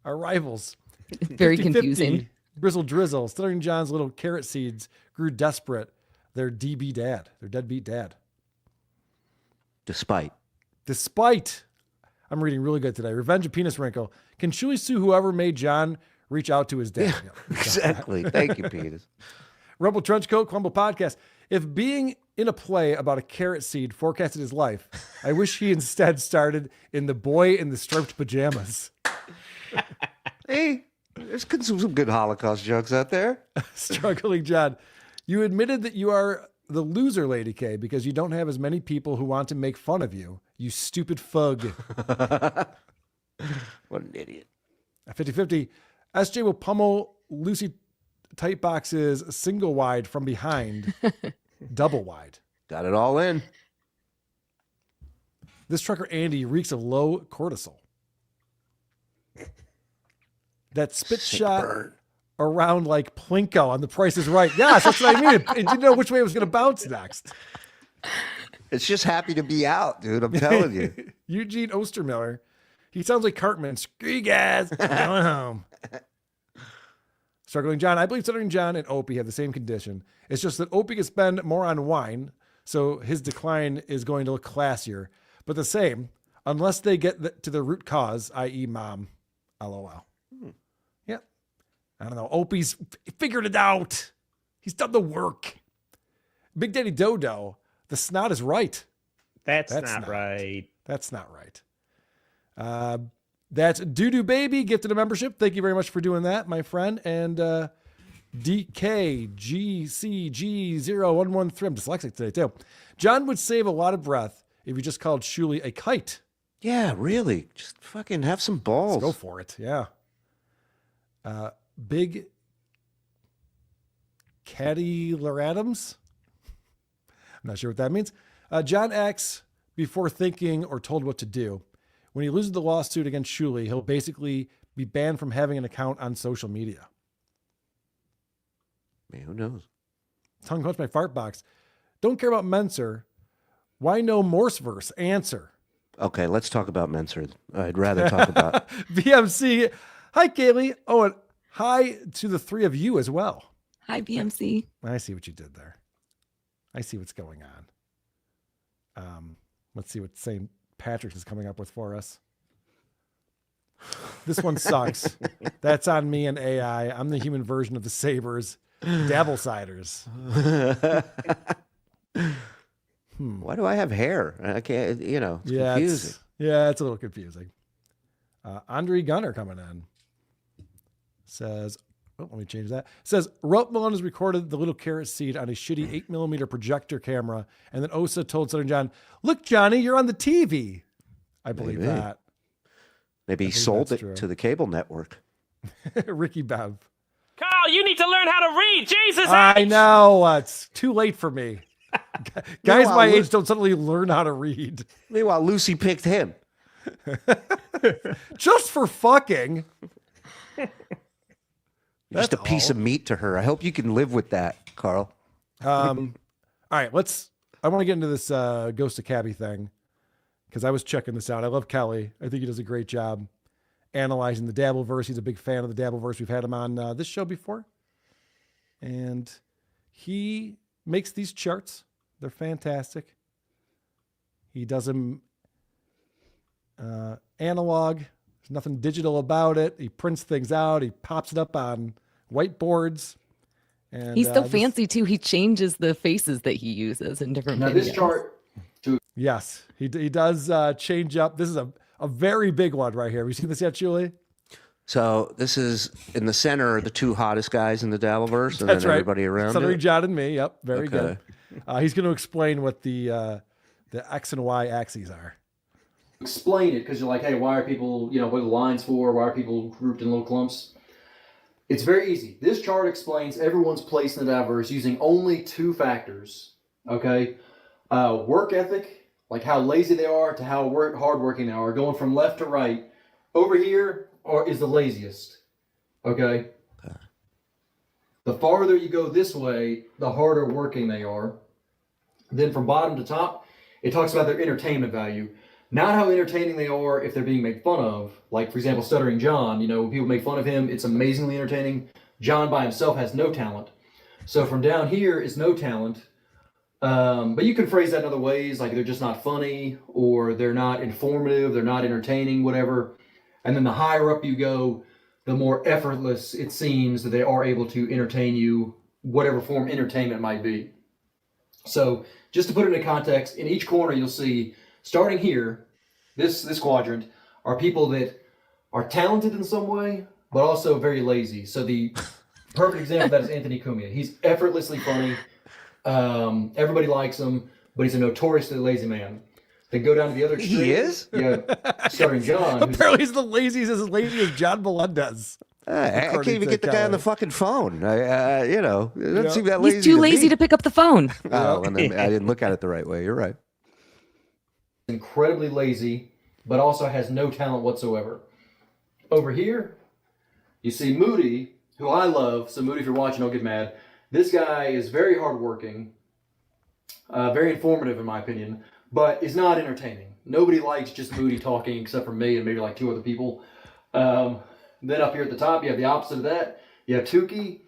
Our rivals.
Very
50-50,
confusing.
Brizzle Drizzle. Stuttering John's little carrot seeds grew desperate. Their DB dad. Their deadbeat dad.
Despite.
I'm reading really good today. Revenge of Penis Wrinkle. Can Shuli sue whoever made John reach out to his dad?
Yeah, exactly. Thank you, Peter.
Rebel Trenchcoat, Crumble Podcast. If being in a play about a carrot seed forecasted his life, I wish he instead started in The Boy in the Striped Pajamas.
Hey, there's some good Holocaust jokes out there.
Struggling John. You admitted that you are the loser, Lady K, because you don't have as many people who want to make fun of you. You stupid fug.
What an idiot.
At 50-50, SJ will pummel Lucy tight boxes single wide from behind, double wide.
Got it all in.
This trucker Andy reeks of low cortisol. That spit shot around like Plinko on The Price is Right. Yes, that's what I mean. It didn't know which way it was going to bounce next.
It's just happy to be out, dude. I'm telling you.
Eugene Ostermiller. He sounds like Cartman. Screw you guys. I'm going home. Struggling John. I believe Stuttering John and Opie have the same condition. It's just that Opie can spend more on wine, so his decline is going to look classier. But the same, unless they get to the root cause, i.e. mom. LOL. Yep. I don't know. Opie's figured it out. He's done the work. Big Daddy Dodo, the snot is right.
That's not right.
That's not right. That's Doo-Doo Baby, gifted a membership. Thank you very much for doing that, my friend. And DKGCG0113. I'm dyslexic today, too. John would save a lot of breath if you just called Shuli a kite.
Yeah, really. Just fucking have some balls.
Let's go for it. Yeah. Big Caddy Adams. I'm not sure what that means. John acts before thinking or told what to do. When he loses the lawsuit against Shuli, he'll basically be banned from having an account on social media.
Man, who knows?
Tongue clench my fart box. Don't care about Menser. Why no Morseverse? Answer.
Okay, let's talk about Menser. I'd rather talk about
BMC. Hi, Kaylee. Oh, and hi to the three of you as well.
Hi, BMC.
I see what you did there. I see what's going on. Let's see what St. Patrick's is coming up with for us. This one sucks. That's on me and AI. I'm the human version of the Sabres. Dabble ciders.
Why do I have hair? I can't, it's confusing.
It's a little confusing. Andre Gunner coming in. Says, let me change that. Says, Rope Malone has recorded the little carrot seed on a shitty 8mm projector camera. And then Osa told Stuttering John, look, Johnny, you're on the TV. I believe that.
Maybe he sold it to the cable network.
Ricky Bev.
Carl, you need to learn how to read. Jesus,
I know. It's too late for me. Guys my age don't suddenly learn how to read.
Meanwhile, Lucy picked him.
Just for fucking.
Just a piece of meat to her. I hope you can live with that, Carl.
All right, I want to get into this Ghost of Cabby thing because I was checking this out. I love Kelly. I think he does a great job analyzing the Dabbleverse. He's a big fan of the Dabbleverse. We've had him on this show before. And he makes these charts. They're fantastic. He does them analog. There's nothing digital about it. He prints things out. He pops it up on whiteboards. And
he's so fancy too. He changes the faces that he uses in different videos.
This chart.
Yes, he does change up. This is a very big one right here. Have you seen this yet, Shuli?
So this is in the center are the two hottest guys in the Dabbleverse, and
That's
then
right.
everybody around
Stuttering
it.
John and me. Yep, very
Okay.
good. He's going to explain what the X and Y axes are.
Explain it because you're like, hey, why are people, what are the lines for? Why are people grouped in little clumps? It's very easy. This chart explains everyone's place in the Dabbleverse using only two factors. Okay, work ethic, like how lazy they are, to how hardworking they are, going from left to right. Over here is the laziest. Okay. The farther you go this way, the harder working they are. Then from bottom to top, it talks about their entertainment value. Not how entertaining they are if they're being made fun of. Like, for example, Stuttering John, when people make fun of him, it's amazingly entertaining. John by himself has no talent. So from down here is no talent. But you can phrase that in other ways, like they're just not funny, or they're not informative, they're not entertaining, whatever. And then the higher up you go, the more effortless it seems that they are able to entertain you, whatever form entertainment might be. So just to put it into context, in each corner you'll see, starting here, this quadrant, are people that are talented in some way, but also very lazy. So the perfect example of that is Anthony Cumia. He's effortlessly funny. Everybody likes him, but he's a notoriously lazy man. Then go down to the other extreme.
He is?
Yeah, Stuttering John.
Apparently he's the laziest, as lazy as John Melendez.
I can't even get the guy on the fucking phone. It doesn't seem that lazy.
He's too lazy to pick up the phone.
Oh, and then I didn't look at it the right way. You're right.
Incredibly lazy, but also has no talent whatsoever. Over here, you see Moody, who I love. So Moody, if you're watching, don't get mad. This guy is very hardworking, very informative in my opinion, but is not entertaining. Nobody likes just Moody talking except for me and maybe like two other people. Then up here at the top, you have the opposite of that. You have Tukey,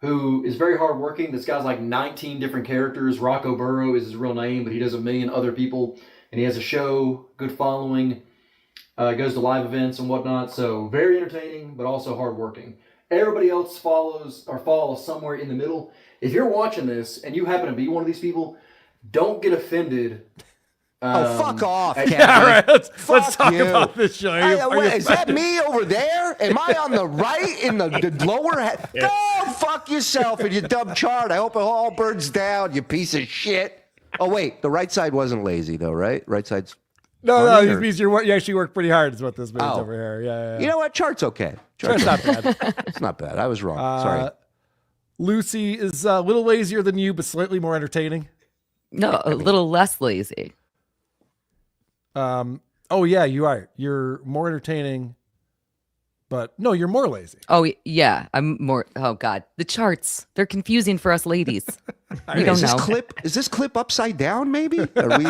who is very hardworking. This guy's like 19 different characters. Rocco Burrow is his real name, but he does a million other people. And he has a show, good following, goes to live events and whatnot. So very entertaining, but also hardworking. Everybody else falls somewhere in the middle. If you're watching this and you happen to be one of these people, don't get offended.
Fuck off, Kevin.
Yeah, all right. Let's talk
you.
about this show.
Is that me over there? Am I on the right in the lower? Go fuck yourself in your dumb chart. I hope it all burns down, you piece of shit. Oh, wait. The right side wasn't lazy, though, right? Right side's.
No, it means you actually work pretty hard, is what this means over here. Yeah.
You know what? Chart's okay.
Chart's not bad.
It's not bad. I was wrong. Sorry.
Lucy is a little lazier than you, but slightly more entertaining.
No, a little less lazy.
Oh yeah, you are. You're more entertaining, but no, you're more lazy.
Oh yeah, I'm more. Oh god, the charts, they're confusing for us ladies. We don't know.
Is this clip upside down? Maybe. Are we?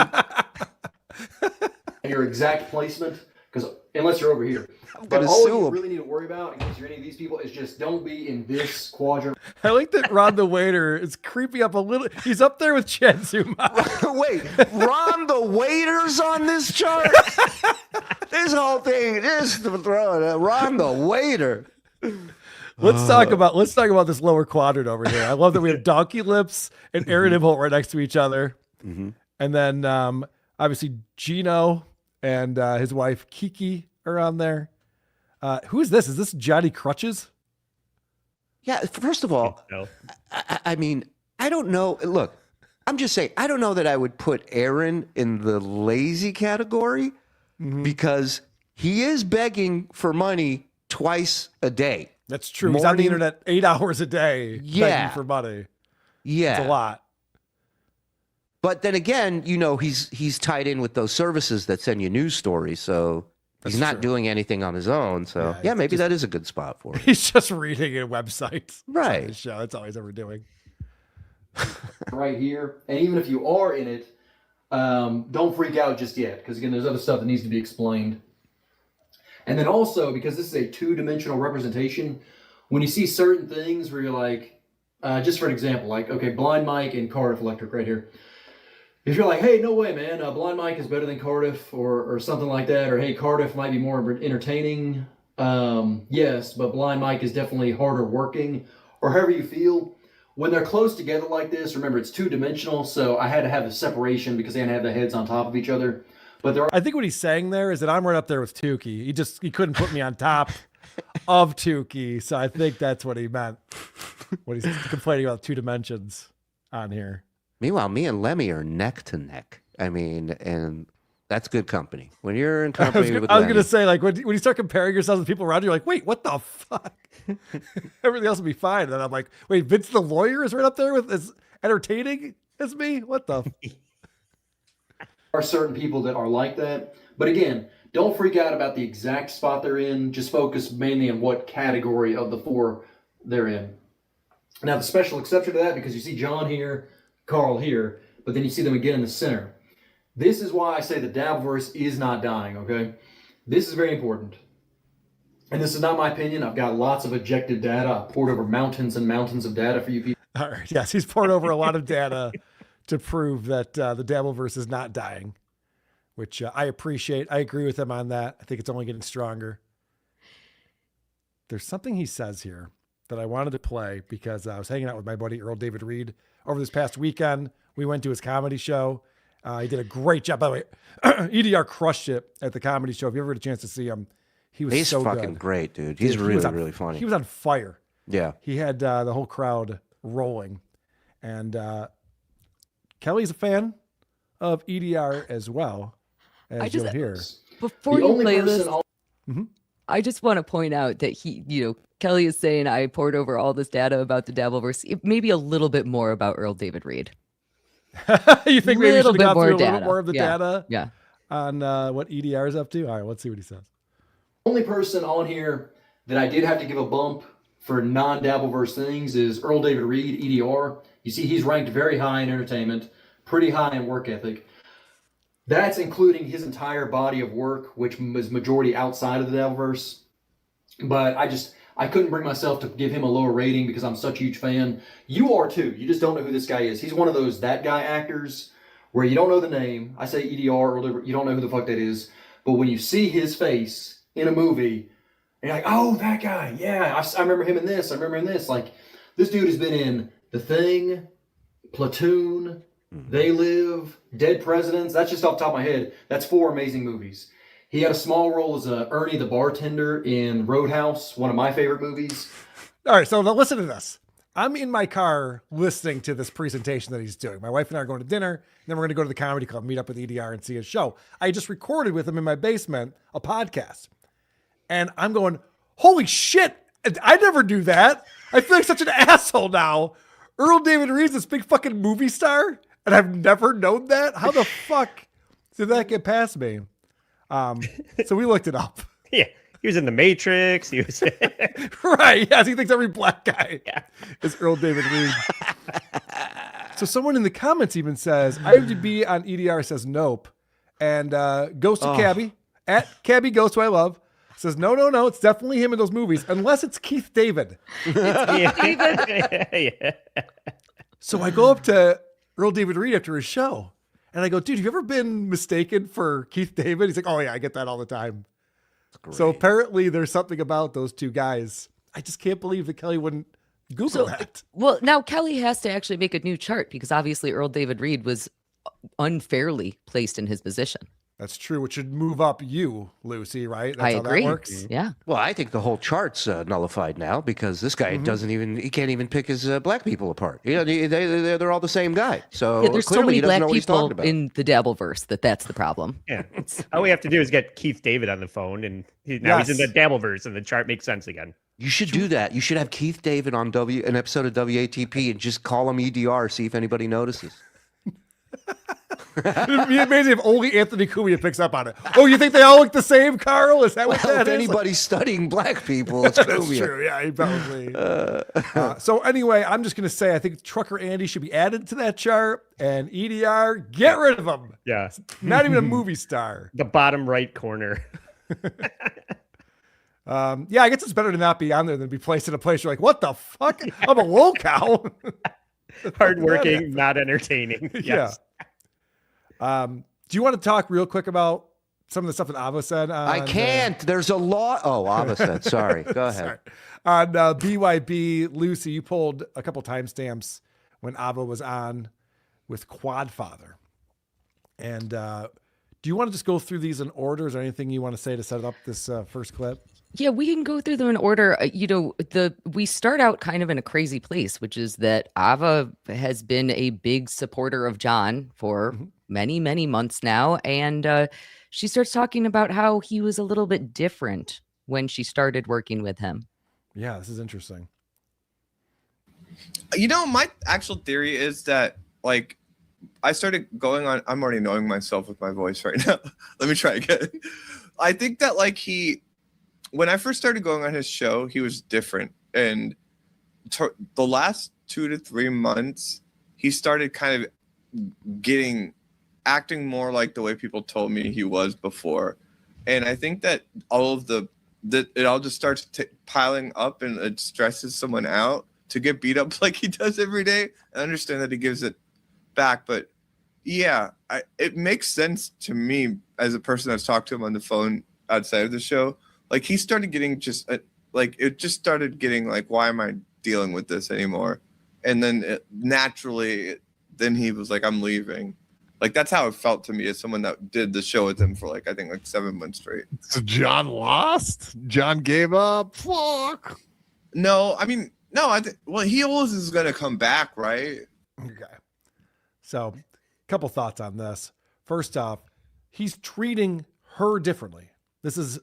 Your exact placement, because unless you're over here. But all you really need to worry about, in case you're any of these people, is just don't be in this quadrant.
I like that Ron the waiter is creepy up a little. He's up there with Chad Zuma.
Wait, Ron the waiter's on this chart? This whole thing, just throwing it. Ron the waiter.
Let's talk about this lower quadrant over here. I love that we have Donkey Lips and Aaron Imholt right next to each other.
Mm-hmm.
And then obviously Gino and his wife Kiki are on there. Who is this? Is this Johnny Crutches?
Yeah, first of all, I mean, I don't know. Look, I'm just saying, I don't know that I would put Aaron in the lazy category because he is begging for money twice a day.
That's true. He's on the internet 8 hours a day begging for money.
Yeah.
It's a lot.
But then again, you know, he's tied in with those services that send you news stories, so he's not doing anything on his own. So yeah, maybe that is a good spot for him.
He's just reading a website.
Right.
Show. That's all he's ever doing.
Right here. And even if you are in it, don't freak out just yet. Because again, there's other stuff that needs to be explained. And then also, because this is a two-dimensional representation, when you see certain things where you're like, just for an example, like, okay, Blind Mike and Cardiff Electric right here. If you're like, hey, no way, man, Blind Mike is better than Cardiff or something like that, or hey, Cardiff might be more entertaining, yes, but Blind Mike is definitely harder working, or however you feel. When they're close together like this, remember, it's two-dimensional, so I had to have a separation because they had to have the heads on top of each other. But
I think what he's saying there is that I'm right up there with Tukey. He couldn't put me on top of Tukey, so I think that's what he meant when he's complaining about 2 dimensions on here.
Meanwhile, me and Lemmy are neck to neck. I mean, and that's good company. When you're in company with Lemmy.
I was going to say, like, when you start comparing yourself with people around you, you're like, wait, what the fuck? Everything else will be fine. And then I'm like, wait, Vince the lawyer is right up there with as entertaining as me? What the?
There are certain people that are like that. But again, don't freak out about the exact spot they're in. Just focus mainly on what category of the 4 they're in. Now, the special exception to that, because you see John here, Carl here, but then you see them again in the center. This is why I say the Dabbleverse is not dying, okay? This is very important. And this is not my opinion. I've got lots of objective data. I've poured over mountains and mountains of data for you people.
All right. Yes, he's poured over a lot of data to prove that the Dabbleverse is not dying, which I appreciate. I agree with him on that. I think it's only getting stronger. There's something he says here that I wanted to play because I was hanging out with my buddy Earl David Reed over this past weekend. We went to his comedy show. He did a great job. By the way, EDR crushed it at the comedy show. If you ever had a chance to see him, he's
so
fucking
good. Great, dude. He's really funny.
He was on fire.
Yeah.
He had the whole crowd rolling. And Kelly's a fan of EDR as well, as you'll hear.
Before you play this, I just want to point out that Kelly is saying I poured over all this data about the Dabbleverse, maybe a little bit more about Earl David Reed.
You think maybe we should have gone through a little bit more of the
data
on what EDR is up to? All right, let's see what he says.
Only person on here that I did have to give a bump for non-Dabbleverse things is Earl David Reed, EDR. You see, he's ranked very high in entertainment, pretty high in work ethic. That's including his entire body of work, which is majority outside of the Dabbleverse. But I couldn't bring myself to give him a lower rating because I'm such a huge fan. You are too. You just don't know who this guy is. He's one of those that guy actors where you don't know the name. I say EDR, or you don't know who the fuck that is. But when you see his face in a movie, And you're like, oh, that guy. Yeah, I remember him in this. I remember him in this. Like, this dude has been in The Thing, Platoon, They Live, Dead Presidents. That's just off the top of my head. That's 4 amazing movies. He had a small role as Ernie the bartender in Roadhouse, one of my favorite movies.
All right, so now listen to this. I'm in my car listening to this presentation that he's doing. My wife and I are going to dinner, and then we're going to go to the comedy club, meet up with EDR, and see his show. I just recorded with him in my basement a podcast. And I'm going, holy shit, I never do that. I feel like such an asshole now. Earl David Reed's this big fucking movie star, and I've never known that? How the fuck did that get past me? So we looked it up.
Yeah. He was in The Matrix. He was
right. Yes, he thinks every black guy is Earl David Reed. So someone in the comments even says, IMDb on EDR says nope. And Ghost of Cabby, at Cabby Ghost, who I love, says, no, it's definitely him in those movies, unless it's Keith David.
Yeah.
So I go up to Earl David Reed after his show, and I go, dude, have you ever been mistaken for Keith David? He's like, oh yeah, I get that all the time. So apparently there's something about those two guys. I just can't believe that Kelly wouldn't Google that.
Well, now Kelly has to actually make a new chart because obviously Earl David Reed was unfairly placed in his position.
That's true, which should move up you, Lucy, right? That's
I
how
agree.
That works.
Yeah.
Well, I think the whole chart's nullified now because this guy he can't even pick his black people apart. You know, they're all the same guy. So
Yeah, there's so
clearly
many
he doesn't
black
know what he's talking
people
about.
in the Dabbleverse that's the problem.
Yeah. All we have to do is get Keith David on the phone, and now he's in the Dabbleverse, and the chart makes sense again.
You should do that. You should have Keith David on an episode of WATP and just call him EDR, see if anybody notices.
It'd be amazing if only Anthony Cumia picks up on it. Oh, you think they all look the same, Carl? Is that what that
if
is?
anybody's studying black people, it's
That's
Cumia.
true. Yeah, he probably. So anyway, I'm just going to say I think Trucker Andy should be added to that chart, and EDR, get rid of him.
Yeah.
Not even a movie star.
The bottom right corner.
Yeah, I guess it's better to not be on there than be placed in a place you're like, what the fuck? I'm a lolcow.
Hardworking, not entertaining. Yes.
Yeah. Do you want to talk real quick about some of the stuff that Ava said?
I can't. There's a law. Oh, Ava said. Sorry. Go ahead.
Sorry. On BYB, Lucy, you pulled a couple timestamps when Ava was on with Quadfather. And do you want to just go through these in order? Is there anything you want to say to set up this first clip?
Yeah, we can go through them in order. We start out kind of in a crazy place, which is that Ava has been a big supporter of John for many, many months now. And she starts talking about how he was a little bit different when she started working with him.
Yeah, this is interesting.
You know, my actual theory is that, like, I started going on. I'm already knowing myself with my voice right now. Let me try again. I think that, like, when I first started going on his show, he was different. And the last 2 to 3 months, he started kind of acting more like the way people told me he was before. And I think that it all just starts piling up, and it stresses someone out to get beat up like he does every day. I understand that he gives it back, but yeah, it makes sense to me as a person that's talked to him on the phone outside of the show. Like, he started getting why am I dealing with this anymore? And then then he was like, I'm leaving. Like, that's how it felt to me as someone that did the show with him for I think 7 months straight.
So John lost? John gave up? Fuck.
No, I mean, no, he always is going to come back, right?
Okay. So, a couple thoughts on this. First off, he's treating her differently. This is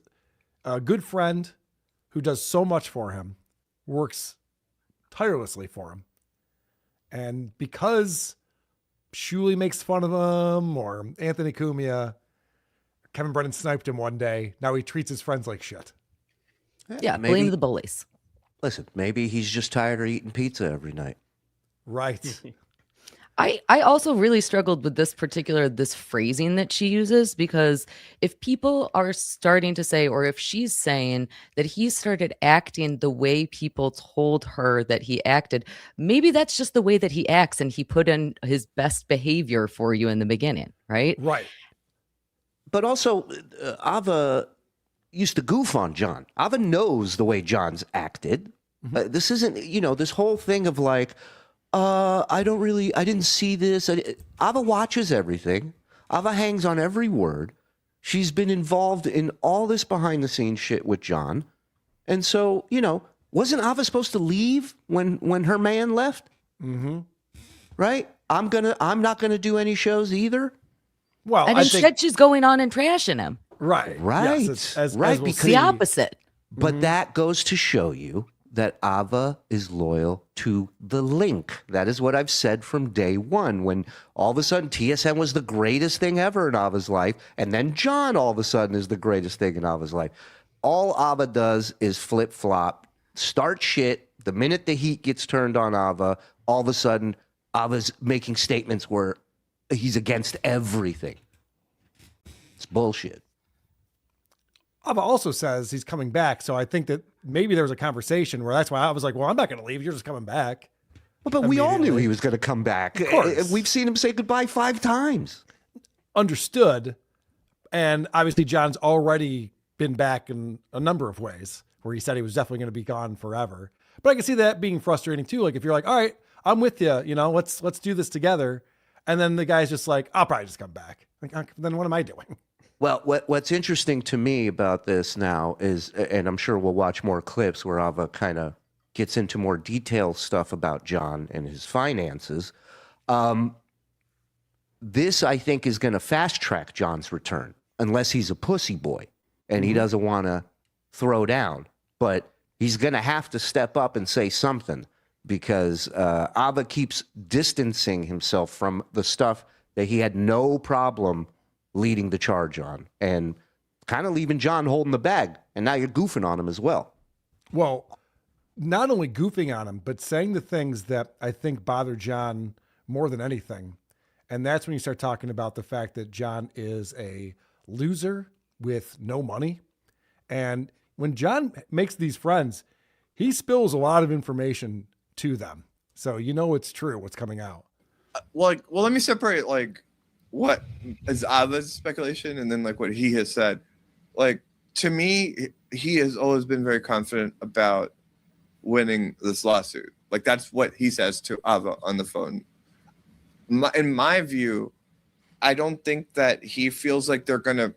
a good friend who does so much for him, works tirelessly for him. And because Shuli makes fun of him, or Anthony Cumia, Kevin Brennan sniped him one day, now he treats his friends like shit.
Yeah, blame the bullies.
Listen, maybe he's just tired of eating pizza every night.
Right.
I also really struggled with this phrasing that she uses, because if people are starting to say, or if she's saying that he started acting the way people told her that he acted, maybe that's just the way that he acts, and he put in his best behavior for you in the beginning, right?
Right.
But also, Ava used to goof on John. Ava knows the way John's acted. This isn't, this whole thing of like, I didn't see this. Ava watches everything. Ava hangs on every word. She's been involved in all this behind the scenes shit with John. And so, wasn't Ava supposed to leave when her man left?
Mm-hmm.
Right? I'm not gonna do any shows either.
Well,
and instead she's going on and trashing him.
Right.
Right.
Yes, as
right.
we'll
Because
see.
The opposite.
But that goes to show you that Ava is loyal to the link. That is what I've said from day one, when all of a sudden TSN was the greatest thing ever in Ava's life, and then John all of a sudden is the greatest thing in Ava's life. All Ava does is flip-flop, start shit. The minute the heat gets turned on Ava, all of a sudden Ava's making statements where he's against everything. It's bullshit.
Ava also says he's coming back, so I think that maybe there was a conversation where that's why I was like, well, I'm not going to leave. You're just coming back.
Well, but we all knew he was going to come back.
Of course.
We've seen him say goodbye 5 times.
Understood. And obviously John's already been back in a number of ways where he said he was definitely going to be gone forever. But I can see that being frustrating too. Like if you're like, all right, I'm with you, let's do this together. And then the guy's just like, I'll probably just come back. Like, then what am I doing?
Well, what's interesting to me about this now is, and I'm sure we'll watch more clips where Ava kind of gets into more detailed stuff about John and his finances. This, I think, is going to fast track John's return, unless he's a pussy boy and he doesn't want to throw down. But he's going to have to step up and say something, because Ava keeps distancing himself from the stuff that he had no problem leading the charge on, and kind of leaving John holding the bag. And now you're goofing on him as well.
Well, not only goofing on him, but saying the things that I think bother John more than anything. And that's when you start talking about the fact that John is a loser with no money. And when John makes these friends, he spills a lot of information to them. So it's true what's coming out.
Well, let me separate what is Ava's speculation and then what he has said. To me, he has always been very confident about winning this lawsuit. That's what he says to Ava on the phone. In my view, I don't think that he feels like they're gonna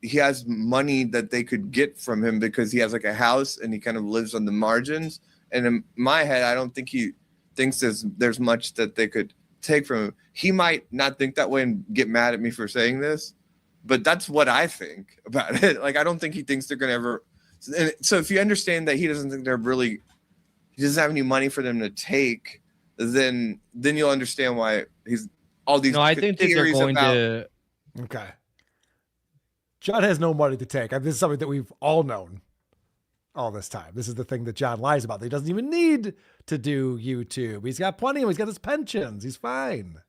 he has money that they could get from him because he has a house and he kind of lives on the margins. And in my head, I don't think he thinks there's much that they could take from him. He might not think that way and get mad at me for saying this, but that's what I think about it. I don't think he thinks they're going to ever. And so if you understand that he doesn't think he doesn't have any money for them to take, then you'll understand why he's all these.
No, I think that they're going to.
Okay. John has no money to take. This is something that we've all known all this time. This is the thing that John lies about. He doesn't even need to do YouTube. He's got plenty. He's got his pensions. He's fine.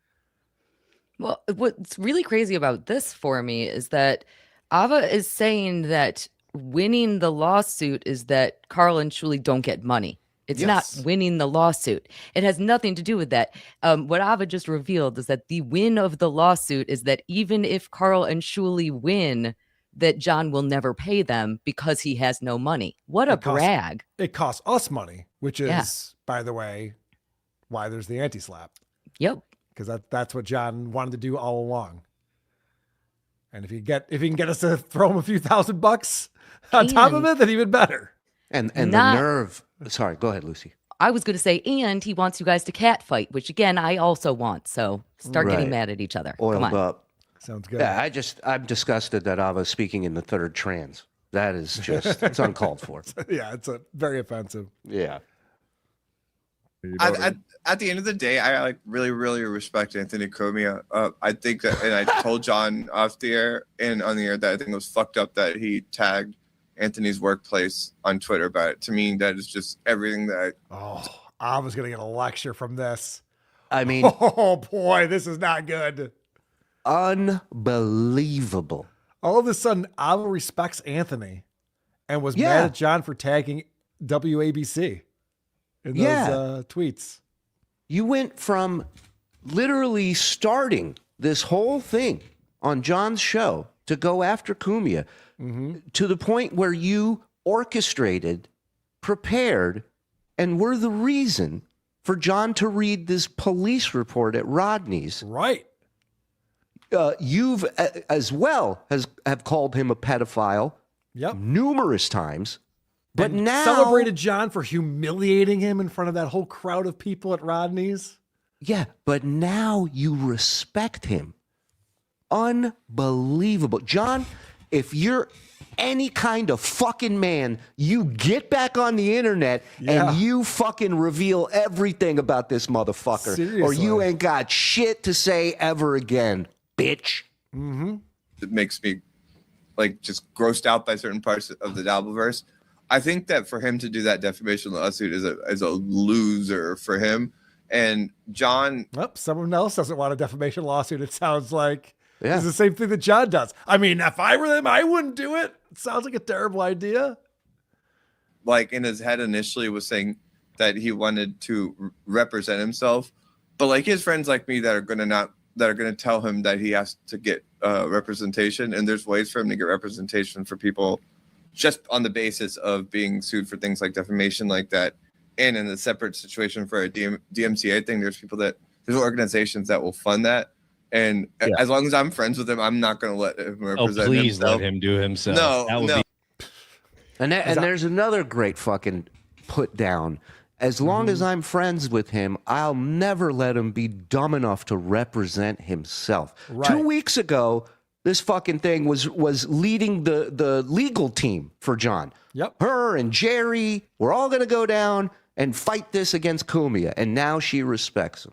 Well, what's really crazy about this for me is that Ava is saying that winning the lawsuit is that Carl and Shuli don't get money. It's not winning the lawsuit. It has nothing to do with that. What Ava just revealed is that the win of the lawsuit is that even if Carl and Shuli win, that John will never pay them because he has no money. What a brag.
It costs us money, which is, by the way, why there's the anti-slap.
Yep.
Because that's what John wanted to do all along. And if he can get us to throw him a few $1,000 on top of it, then even better.
And the nerve. Sorry, go ahead, Lucy.
I was going to say, and he wants you guys to cat fight, which again, I also want. So start getting mad at each other.
Oiled
Come on.
up.
Sounds good.
Yeah, I'm disgusted that Ava's speaking in the third trans. That is just, it's uncalled for.
Yeah, it's very offensive.
Yeah.
At the end of the day, I really, really respect Anthony Comia. I think that, and I told John off the air and on the air that I think it was fucked up that he tagged Anthony's workplace on Twitter about it. To me, that is just everything that.
I was going to get a lecture from this.
I mean,
oh boy, this is not good.
Unbelievable.
All of a sudden, Ava respects Anthony and was mad at John for tagging WABC in those tweets.
You went from literally starting this whole thing on John's show to go after Cumia to the point where you orchestrated, prepared, and were the reason for John to read this police report at Rodney's.
Right.
You've as well have called him a pedophile numerous times. But
And
now
celebrated John for humiliating him in front of that whole crowd of people at Rodney's.
Yeah, but now you respect him. Unbelievable. John, if you're any kind of fucking man, you get back on the internet and you fucking reveal everything about this motherfucker.
Seriously.
Or you ain't got shit to say ever again, bitch.
It makes me like just grossed out by certain parts of the Dabbleverse. I think that for him to do that defamation lawsuit is a loser for him. And John,
someone else doesn't want a defamation lawsuit. It sounds like it's the same thing that John does. I mean, if I were them, I wouldn't do it. It sounds like a terrible idea.
like in his head initially was saying that he wanted to represent himself, but like his friends like me that are gonna tell him that he has to get representation, and there's ways for him to get representation for people just on the basis of being sued for things like defamation like that. And in a separate situation for a DMCA thing, there's organizations that will fund that. And as long as I'm friends with him, I'm not going to let him represent
please
himself.
let him do himself.
No,
That would
no.
be-
And there's another great fucking put down. As long as I'm friends with him, I'll never let him be dumb enough to represent himself.
Right.
2 weeks ago, this fucking thing was leading the legal team for John.
Yep.
Her and Jerry were all going to go down and fight this against Cumia, and now she respects him.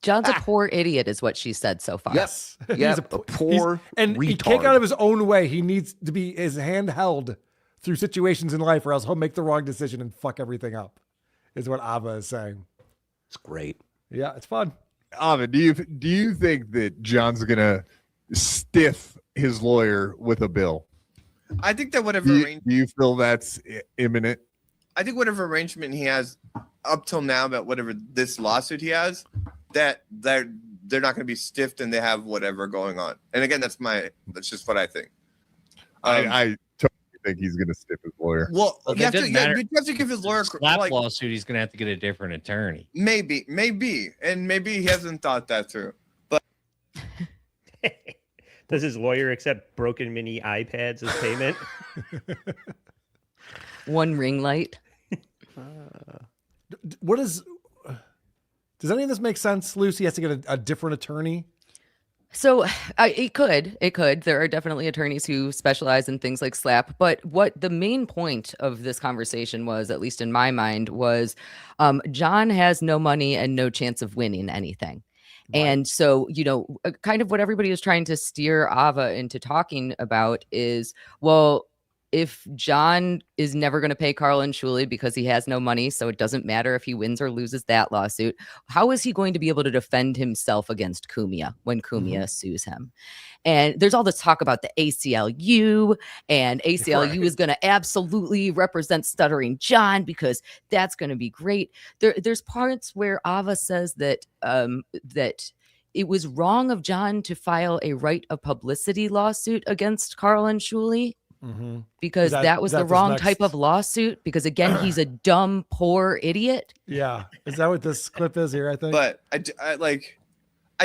John's a poor idiot, is what she said so far.
Yes.
He's
Yep,
a
poor
and he can't get out of his own way. He needs to be his hand held through situations in life, or else he'll make the wrong decision and fuck everything up. Is what Ava is saying.
It's great.
Yeah, it's fun.
Ava, do you think that John's gonna stiff his lawyer with a bill?
I think that whatever
Do you feel that's imminent?
I think whatever arrangement he has up till now about whatever this lawsuit he has, that they're not going to be stiffed and they have whatever going on. And again, that's just what I think.
I totally think he's going to stiff his lawyer.
Well,
Look,
you have
it
to
doesn't matter.
give his lawyer
Slap lawsuit, he's going to have to get a different attorney.
maybe, and maybe he hasn't thought that through. But
Does his lawyer accept broken mini iPads as payment?
One ring light.
Does any of this make sense? Lucy has to get a different attorney.
So it could. There are definitely attorneys who specialize in things like slap. But what the main point of this conversation was, at least in my mind, was John has no money and no chance of winning anything. Right. And so, kind of what everybody is trying to steer Ava into talking about is, well, if John is never going to pay Carl and Shuli because he has no money, so it doesn't matter if he wins or loses that lawsuit, how is he going to be able to defend himself against Cumia when Cumia sues him? And there's all this talk about the ACLU, and ACLU is going to absolutely represent Stuttering John because that's going to be great. There's parts where Ava says that that it was wrong of John to file a right of publicity lawsuit against Carl and Shuli. Because that was the wrong type of lawsuit. Because again, he's a dumb, poor idiot.
Yeah, is that what this clip is here? I think.
But I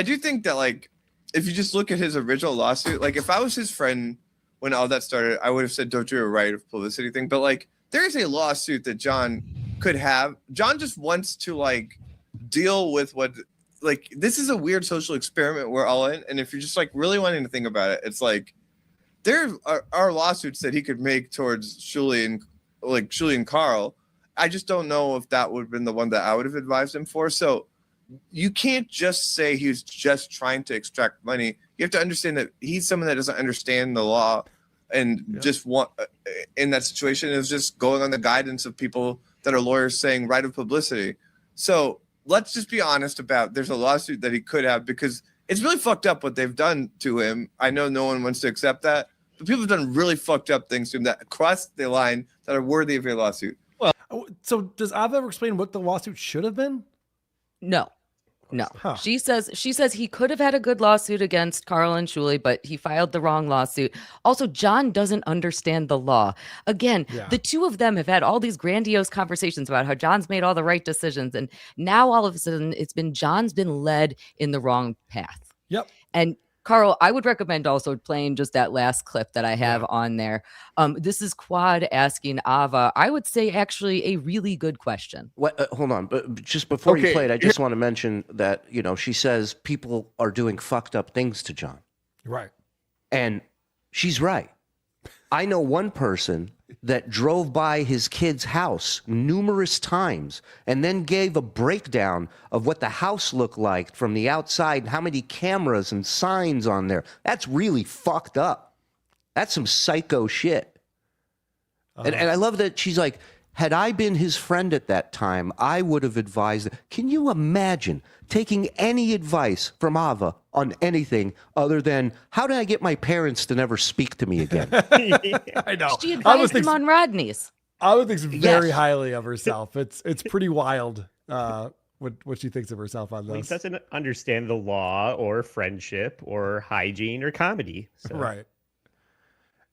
do think that if you just look at his original lawsuit, if I was his friend when all that started, I would have said don't do a right of publicity thing. But there is a lawsuit that John could have. John just wants to deal with what this is a weird social experiment we're all in, and if you're just really wanting to think about it, it's there are lawsuits that he could make towards Shuli and Carl. I just don't know if that would have been the one that I would have advised him for. So you can't just say he's just trying to extract money. You have to understand that he's someone that doesn't understand the law and just want in that situation is just going on the guidance of people that are lawyers saying right of publicity. So let's just be honest about there's a lawsuit that he could have because it's really fucked up what they've done to him. I know no one wants to accept that. But people have done really fucked up things to him that cross the line that are worthy of a lawsuit.
So does Ava ever explain what the lawsuit should have been?
No. No, she says he could have had a good lawsuit against Carl and Shuli, but he filed the wrong lawsuit. Also, John doesn't understand the law. Again, the two of them have had all these grandiose conversations about how John's made all the right decisions, and now all of a sudden John's been led in the wrong path.
Yep.
And Carl, I would recommend also playing just that last clip that I have on there. This is Quad asking Ava, I would say actually a really good question.
What, hold on, but just before you play it, I just want to mention that, she says people are doing fucked up things to John.
Right.
And she's right. I know one person that drove by his kid's house numerous times and then gave a breakdown of what the house looked like from the outside and how many cameras and signs on there. That's really fucked up. That's some psycho shit. And I love that she's like, had I been his friend at that time, I would have advised. Can you imagine taking any advice from Ava on anything other than how did I get my parents to never speak to me again?
I know.
She advised him on Rodney's.
Ava thinks very highly of herself. It's pretty wild what she thinks of herself on
He
this.
doesn't understand the law or friendship or hygiene or comedy. So.
Right.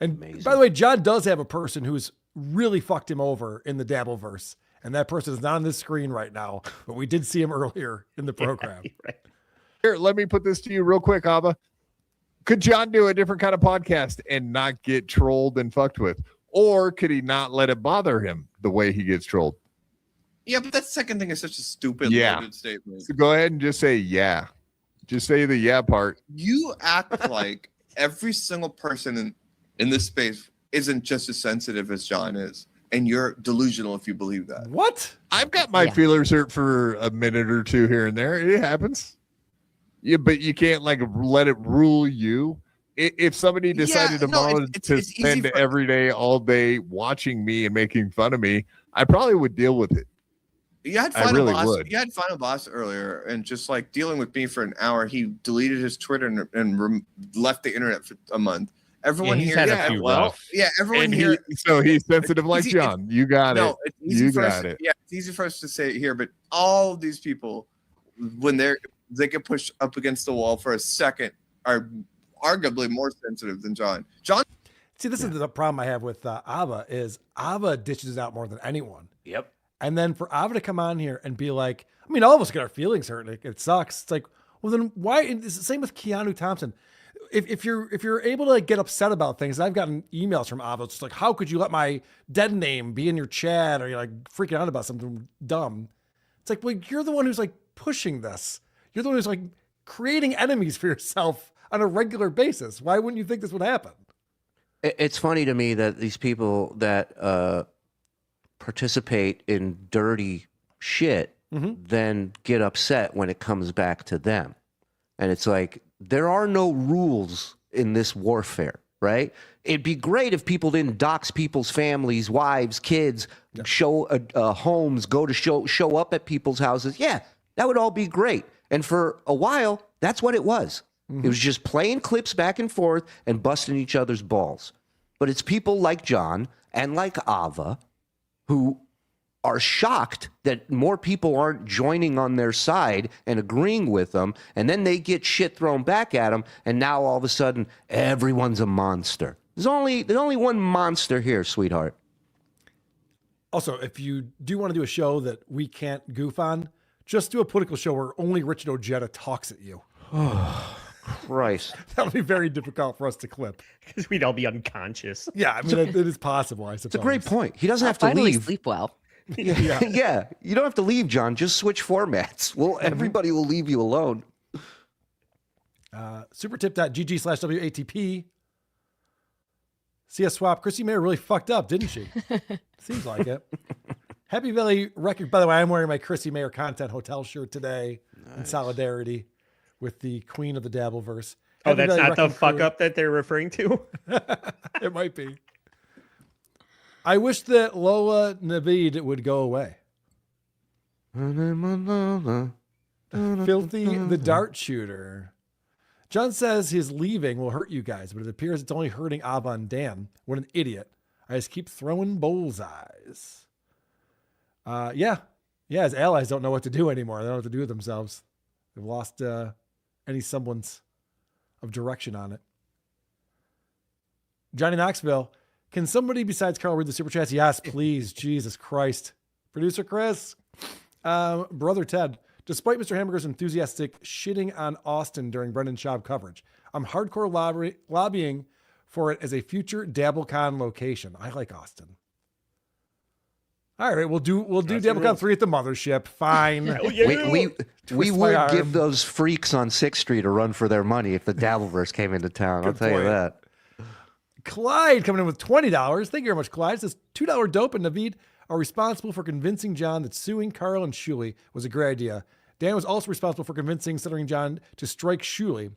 And by the way, John does have a person who's really fucked him over in the Dabbleverse. And that person is not on this screen right now, but we did see him earlier in the program.
Right.
Here, let me put this to you real quick, Ava. Could John do a different kind of podcast and not get trolled and fucked with? Or could he not let it bother him the way he gets trolled?
Yeah, but that second thing is such a stupid loaded statement.
So go ahead and just say yeah. Just say the yeah part.
You act like every single person in this space isn't just as sensitive as John is. And you're delusional if you believe that.
What?
I've got my feelers hurt for a minute or two here and there. It happens. Yeah, but you can't let it rule you. If somebody decided to spend every day, all day watching me and making fun of me, I probably would deal with it.
You had Final Boss earlier, and just dealing with me for an hour, he deleted his Twitter and left the internet for a month. Everyone
he's
here,
had a few rough.
everyone
And
here.
He's sensitive like John. You got it.
It's easy for us. Yeah, it's easy for us to say it here, but all of these people, when they get pushed up against the wall for a second, are arguably more sensitive than John.
See, this is the problem I have with Ava is Ava dishes out more than anyone.
Yep.
And then for Ava to come on here and be like, I mean, all of us get our feelings hurt. It sucks. It's like, well, then why? It's the same with Keanu Thompson. If you're able to get upset about things, I've gotten emails from Ava. It's just like, how could you let my dead name be in your chat, or you're freaking out about something dumb? It's like, well, you're the one who's pushing this. You're the one who's creating enemies for yourself on a regular basis. Why wouldn't you think this would happen?
It's funny to me that these people that participate in dirty shit then get upset when it comes back to them. And it's like, there are no rules in this warfare, right? It'd be great if people didn't dox people's families, wives, kids, show homes, go to show up at people's houses. Yeah, that would all be great. And for a while, that's what it was. It was just playing clips back and forth and busting each other's balls. But it's people like John and like Ava who are shocked that more people aren't joining on their side and agreeing with them, and then they get shit thrown back at them, and now all of a sudden everyone's a monster. There's only one monster here, sweetheart.
Also, if you do want to do a show that we can't goof on, just do a political show where only Richard Ojeda talks at you.
Oh, Christ.
That'll be very difficult for us to clip.
Because we'd all be unconscious.
Yeah, I mean, it is possible, I suppose.
It's a great point. He doesn't have to
finally
leave.
Sleep well.
Yeah, you don't have to leave, John. Just switch formats. Everybody will leave you alone.
Supertip.gg/WATP. CS Swap. Chrissy Mayor really fucked up, didn't she? Seems like it. Happy Valley Record. By the way, I'm wearing my Chrissy Mayor Content Hotel shirt today in solidarity with the queen of the Dabbleverse.
Oh, that's not the fuck up that they're referring to?
It might be. I wish that Lola Navid would go away. Filthy the dart shooter. John says his leaving will hurt you guys, but it appears it's only hurting Ava and Dan. What an idiot. I just keep throwing bullseyes. Yeah, his allies don't know what to do anymore. They don't know what to do with themselves. They've lost any semblance of direction on it. Johnny Knoxville, can somebody besides Carl read the super chats? Yes, please. Jesus Christ. Producer Chris. Brother Ted, despite Mr. Hamburger's enthusiastic shitting on Austin during Brendan Schaub coverage, I'm hardcore lobbying for it as a future DabbleCon location. I like Austin. All right, we'll do DabbleCon 3 at the mothership. Fine.
We would give those freaks on 6th Street a run for their money if the Dabbleverse came into town. I'll tell you that.
Clyde coming in with $20. Thank you very much, Clyde. It says $2 Dope and Naveed are responsible for convincing John that suing Carl and Shuli was a great idea. Dan was also responsible for convincing Stuttering John to strike Shuli.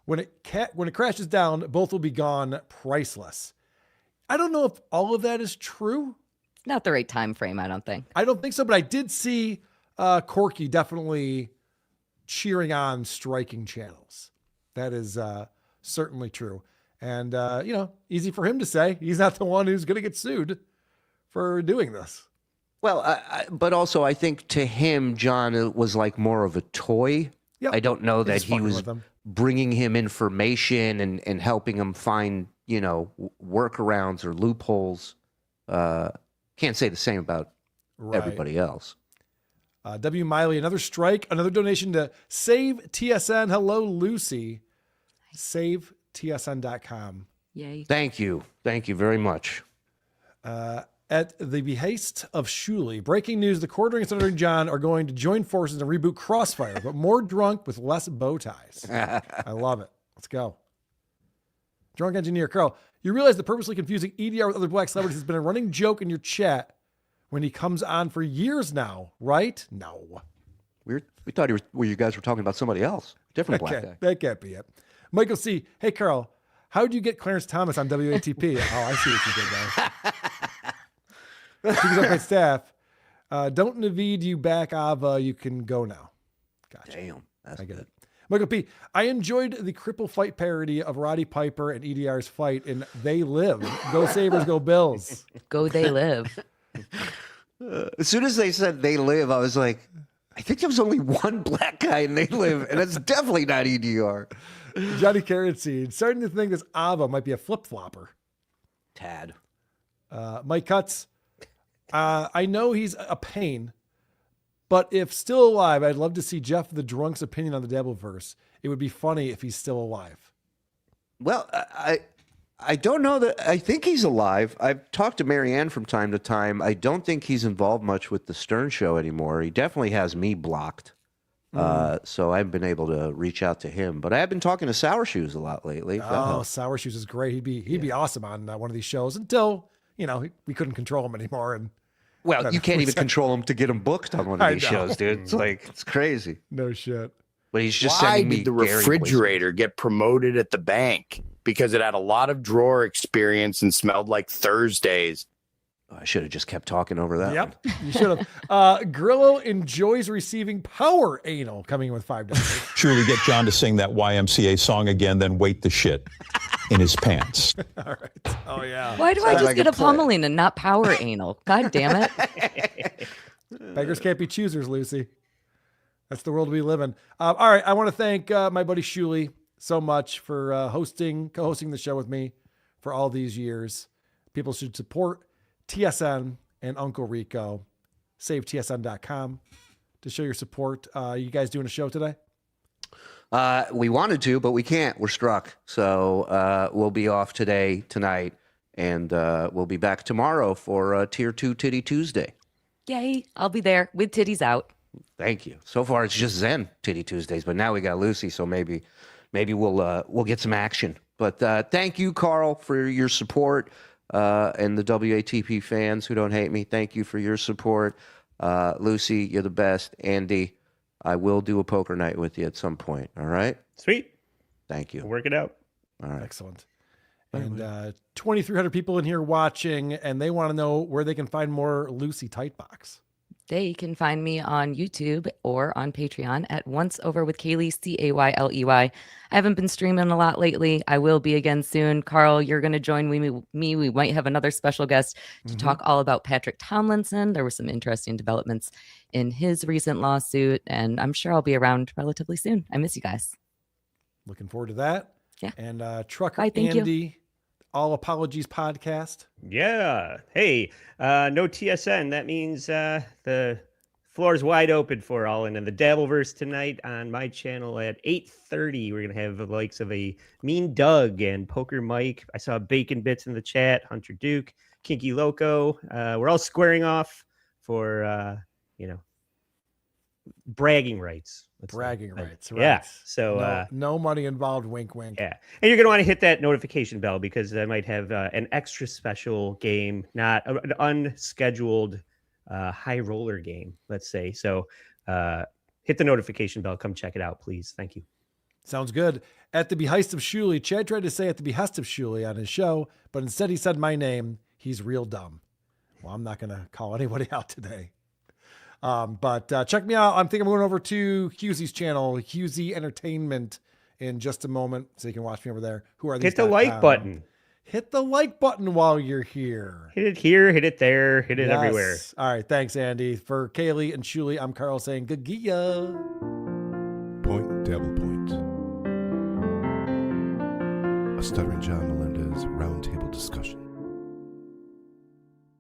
When it crashes down, both will be gone, priceless. I don't know if all of that is true.
Not the right time frame, I don't think.
I don't think so, but I did see Corky definitely cheering on striking channels. That is certainly true. And, easy for him to say. He's not the one who's going to get sued for doing this.
Well, but also I think to him, John was like more of a toy.
Yep.
I don't know that he was
with him.
bringing him information and helping him find, workarounds or loopholes. Can't say the same about everybody else.
W. Miley, another strike, another donation to Save TSN. Hello, Lucy. SaveTSN.com.
Yay.
Thank you. Thank you very much.
At the behest of Shuli, breaking news, the Quartering and Stuttering John are going to join forces and reboot Crossfire, but more drunk with less bow ties. I love it. Let's go. Drunk Engineer, Carl, you realize the purposely confusing EDR with other black celebrities has been a running joke in your chat when he comes on for years now, right? No.
We thought you guys were talking about somebody else. Different black guy.
That can't be it. Michael C. Hey, Carl, how'd you get Clarence Thomas on WATP? Oh, I see what you did there. Speaking of my staff, don't Naveed you back, Ava. You can go now. Gotcha.
Damn.
I get it. Michael P. I enjoyed the cripple fight parody of Roddy Piper and EDR's fight in They Live. Go Sabres, go Bills.
Go They Live.
As soon as they said They Live, I was like, I think there was only one black guy in They Live, and it's definitely not EDR.
Johnny Carrot Seed, starting to think this Ava might be a flip-flopper.
Tad.
Mike Cuts. I know he's a pain, but if still alive, I'd love to see Jeff the Drunk's opinion on the Dabbleverse. It would be funny if he's still alive.
Well, I don't know that. I think he's alive. I've talked to Marianne from time to time. I don't think he's involved much with the Stern Show anymore. He definitely has me blocked. So I've been able to reach out to him. But I have been talking to Sour Shoes a lot lately.
Oh, Sour Shoes is great. He'd be awesome on one of these shows until, we couldn't control him anymore. And
well, you can't even control him to get him booked on one of these shows, dude. It's like, it's crazy.
No shit.
But he's just
Why
sending me
did the
Gary
refrigerator get promoted at the bank? Because it had a lot of drawer experience and smelled like Thursdays.
I should have just kept talking over that.
Yep, you should have. Grillo enjoys receiving power anal, coming in with $5.
Surely get John to sing that YMCA song again, then wait the shit in his pants.
All right. Oh, yeah.
Why do I just get a pummeling and not power anal? God damn it.
Beggars can't be choosers, Lucy. That's the world we live in. All right. I want to thank my buddy Shuli so much for co-hosting the show with me for all these years. People should support TSN and Uncle Rico. SaveTSN.com to show your support. You guys doing a show today?
We wanted to, but we can't. We're struck. So we'll be off tonight, and we'll be back tomorrow for Tier 2 Titty Tuesday.
Yay. I'll be there with titties out.
Thank you. So far, it's just Zen Titty Tuesdays, but now we got Lucy, so maybe we'll get some action. But thank you, Carl, for your support, and the WATP fans who don't hate me. Thank you for your support. Lucy, you're the best. Andy, I will do a poker night with you at some point. All right?
Sweet.
Thank you.
We'll work it out.
All right.
Excellent. And 2,300 people in here watching, and they want to know where they can find more Lucy Tightbox.
they can find me on YouTube or on Patreon at Once Over with Kaylee, Cayley. I haven't been streaming a lot lately. I will be again soon. Carl, you're going to join me. We might have another special guest to talk all about Patrick Tomlinson. There were some interesting developments in his recent lawsuit, and I'm sure I'll be around relatively soon. I miss you guys.
Looking forward to that.
Yeah.
And Trucker
Bye, thank
Andy,
you.
All Apologies podcast.
Yeah. Hey, no TSN. That means the floor is wide open for all. And in the Dabbleverse tonight on my channel at 8:30, we're going to have the likes of a Mean Doug and Poker Mike. I saw Bacon Bits in the chat, Hunter Duke, Kinky Loco. We're all squaring off for, bragging rights.
Bragging rights. Right.
Yeah. So
no money involved. Wink, wink.
Yeah. And you're going to want to hit that notification bell because I might have an extra special game, not an unscheduled high roller game, let's say. So hit the notification bell. Come check it out, please. Thank you.
Sounds good. At the behest of Shuli, Chad tried to say at the behest of Shuli on his show, but instead he said my name. He's real dumb. Well, I'm not going to call anybody out today. But check me out. I'm thinking I'm going over to Hughesy's channel, Hughesy Entertainment, in just a moment, so you can watch me over there. Who are these?
Hit the like button.
Hit the like button while you're here.
Hit it here, hit it there, hit it everywhere.
All right. Thanks, Andy. For Kaylee and Shuli, I'm Carl saying good ya.
Point, Dabble Point. A Stuttering John Melendez roundtable discussion.